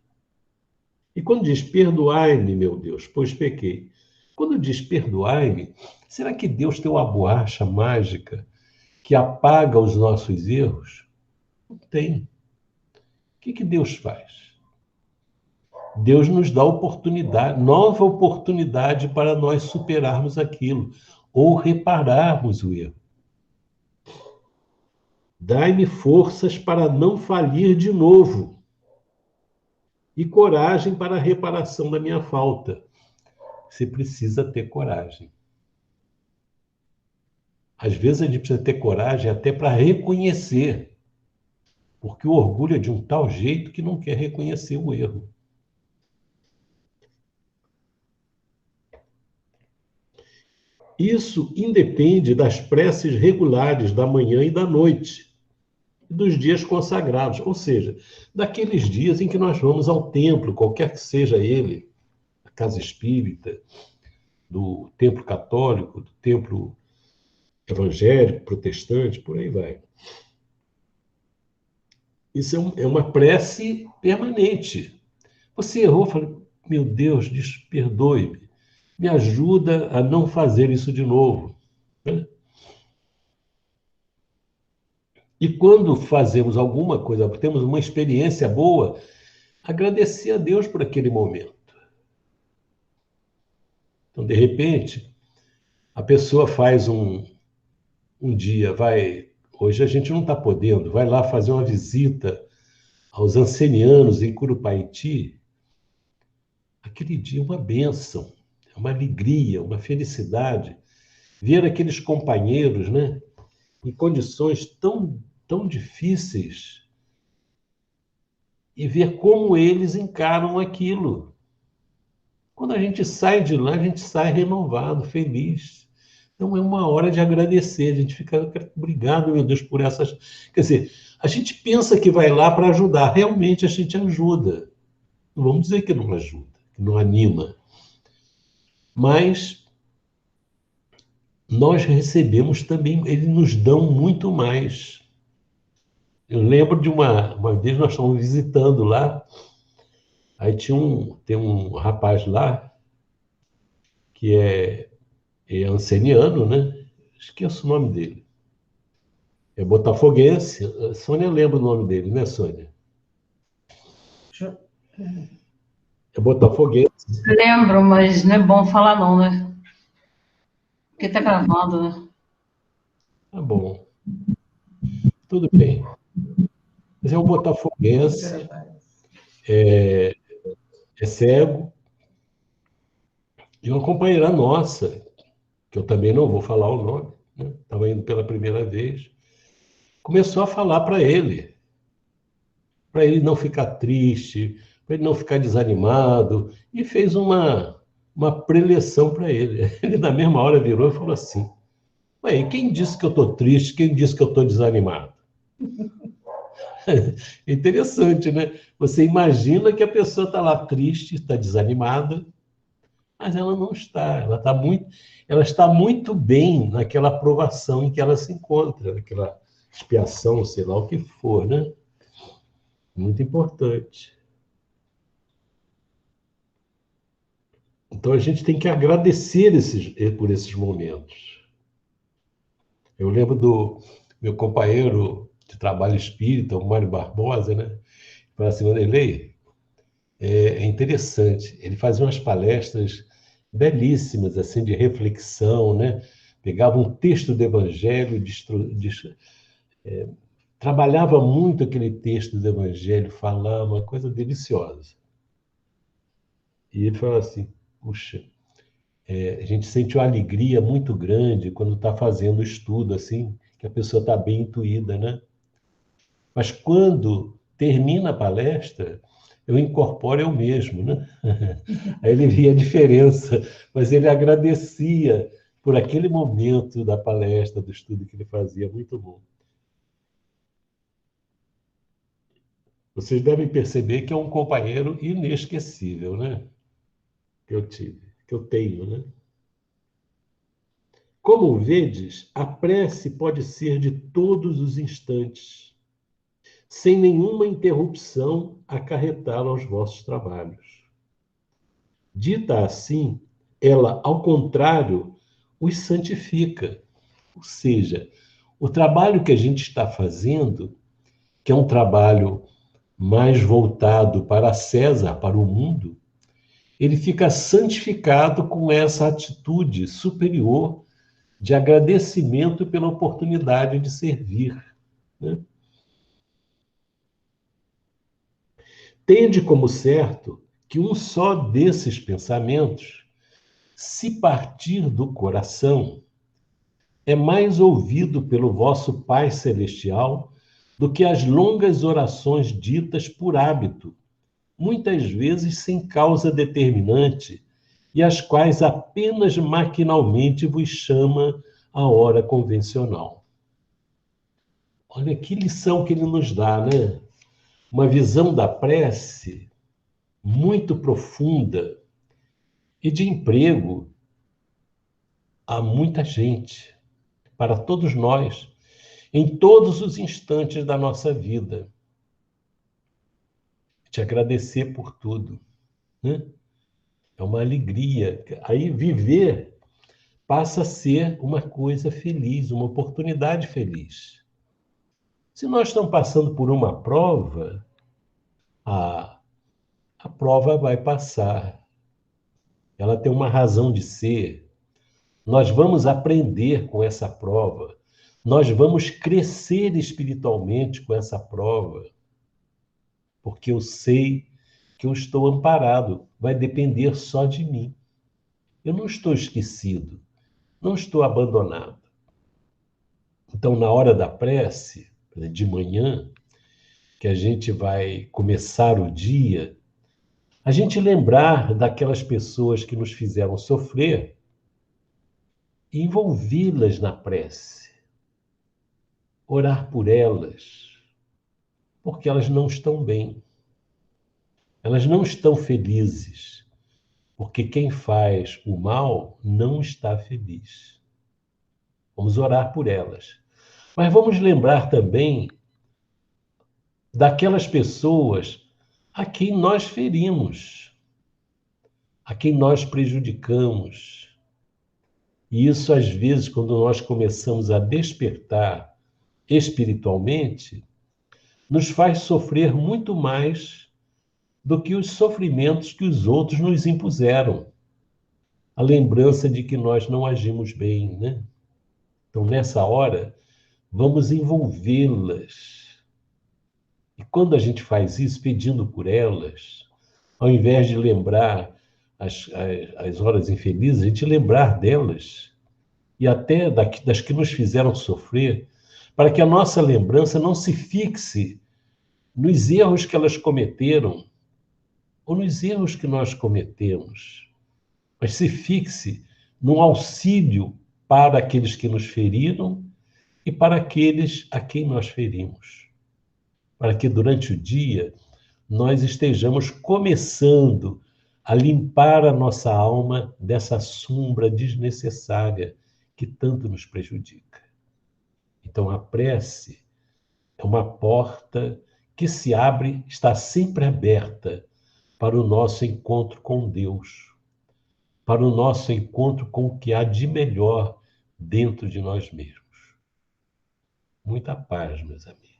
E quando diz perdoai-me, meu Deus, pois pequei. Quando diz perdoai-me, será que Deus tem uma borracha mágica que apaga os nossos erros? Não tem. O que Deus faz? Deus nos dá oportunidade, nova oportunidade para nós superarmos aquilo ou repararmos o erro. Dai-me forças para não falir de novo e coragem para a reparação da minha falta. Você precisa ter coragem. Às vezes a gente precisa ter coragem até para reconhecer, porque o orgulho é de um tal jeito que não quer reconhecer o erro. Isso independe das preces regulares da manhã e da noite, dos dias consagrados, ou seja, daqueles dias em que nós vamos ao templo, qualquer que seja ele, a casa espírita, do templo católico, do templo evangélico, protestante, por aí vai. Isso é uma prece permanente. Você errou, fala: meu Deus, perdoe-me, me ajuda a não fazer isso de novo. Né? E quando fazemos alguma coisa, temos uma experiência boa, agradecer a Deus por aquele momento. Então, de repente, a pessoa faz um dia, hoje a gente não está podendo, vai lá fazer uma visita aos ancenianos em Curupaiti, aquele dia é uma bênção, é uma alegria, uma felicidade. Ver aqueles companheiros, né, em condições tão difíceis e ver como eles encaram aquilo. Quando a gente sai de lá, a gente sai renovado, feliz. Então é uma hora de agradecer, a gente fica, obrigado, meu Deus, por essas. Quer dizer, a gente pensa que vai lá para ajudar, realmente a gente ajuda. Não vamos dizer que não ajuda, que não anima, mas nós recebemos também, eles nos dão muito mais. Eu lembro de uma vez nós estávamos visitando lá, aí tem um rapaz lá que é anceniano, né? Esqueço o nome dele. É botafoguense. A Sônia lembra o nome dele, né, Sônia? É botafoguense. Lembro, mas não é bom falar não, né? Porque tá gravando, né? Tá bom, tudo bem. Mas é um botafoguense, é cego, e uma companheira nossa, que eu também não vou falar o nome, né? Estava indo pela primeira vez, começou a falar para ele não ficar triste, para ele não ficar desanimado, e fez uma preleção para ele. Ele, na mesma hora, virou e falou assim: Ué, quem disse que eu estou triste? Quem disse que eu estou desanimado? É interessante, né? Você imagina que a pessoa está lá triste, está desanimada, mas ela não está. Ela está muito bem naquela provação em que ela se encontra, naquela expiação, sei lá o que for, né? Muito importante. Então a gente tem que agradecer por esses momentos. Eu lembro do meu companheiro de trabalho espírita, o Mário Barbosa, né? Falei assim, Wanderlei, é interessante. Ele fazia umas palestras belíssimas, assim, de reflexão, né? Pegava um texto do Evangelho, trabalhava muito aquele texto do Evangelho, falava uma coisa deliciosa. E ele falava assim, puxa, a gente sente uma alegria muito grande quando está fazendo o estudo, assim, que a pessoa está bem intuída, né? Mas quando termina a palestra, eu incorporo eu mesmo, né? Aí ele via a diferença, mas ele agradecia por aquele momento da palestra, do estudo que ele fazia, muito bom. Vocês devem perceber que é um companheiro inesquecível, né? Que eu tive, que eu tenho, né? Como vedes, a prece pode ser de todos os instantes, sem nenhuma interrupção acarretar aos vossos trabalhos. Dita assim, ela, ao contrário, os santifica. Ou seja, o trabalho que a gente está fazendo, que é um trabalho mais voltado para César, para o mundo, ele fica santificado com essa atitude superior de agradecimento pela oportunidade de servir, né? Tende como certo que um só desses pensamentos, se partir do coração, é mais ouvido pelo vosso Pai Celestial do que as longas orações ditas por hábito, muitas vezes sem causa determinante, e as quais apenas maquinalmente vos chama a hora convencional. Olha que lição que ele nos dá, né? Uma visão da prece muito profunda e de emprego a muita gente, para todos nós, em todos os instantes da nossa vida. Te agradecer por tudo, né? É uma alegria. Aí viver passa a ser uma coisa feliz, uma oportunidade feliz. Se nós estamos passando por uma prova, a, a prova vai passar. Ela tem uma razão de ser. Nós vamos aprender com essa prova. Nós vamos crescer espiritualmente com essa prova. Porque eu sei que eu estou amparado. Vai depender só de mim. Eu não estou esquecido. Não estou abandonado. Então, na hora da prece, de manhã, que a gente vai começar o dia, a gente lembrar daquelas pessoas que nos fizeram sofrer e envolvi-las na prece, orar por elas, porque elas não estão bem, elas não estão felizes, porque quem faz o mal não está feliz. Vamos orar por elas. Mas vamos lembrar também daquelas pessoas a quem nós ferimos, a quem nós prejudicamos. E isso, às vezes, quando nós começamos a despertar espiritualmente, nos faz sofrer muito mais do que os sofrimentos que os outros nos impuseram. A lembrança de que nós não agimos bem, né? Então, nessa hora, vamos envolvê-las. E quando a gente faz isso, pedindo por elas, ao invés de lembrar as horas infelizes, a gente lembrar delas e até das que nos fizeram sofrer, para que a nossa lembrança não se fixe nos erros que elas cometeram ou nos erros que nós cometemos, mas se fixe no auxílio para aqueles que nos feriram e para aqueles a quem nós ferimos, para que durante o dia nós estejamos começando a limpar a nossa alma dessa sombra desnecessária que tanto nos prejudica. Então, a prece é uma porta que se abre, está sempre aberta para o nosso encontro com Deus, para o nosso encontro com o que há de melhor dentro de nós mesmos. Muita paz, meus amigos.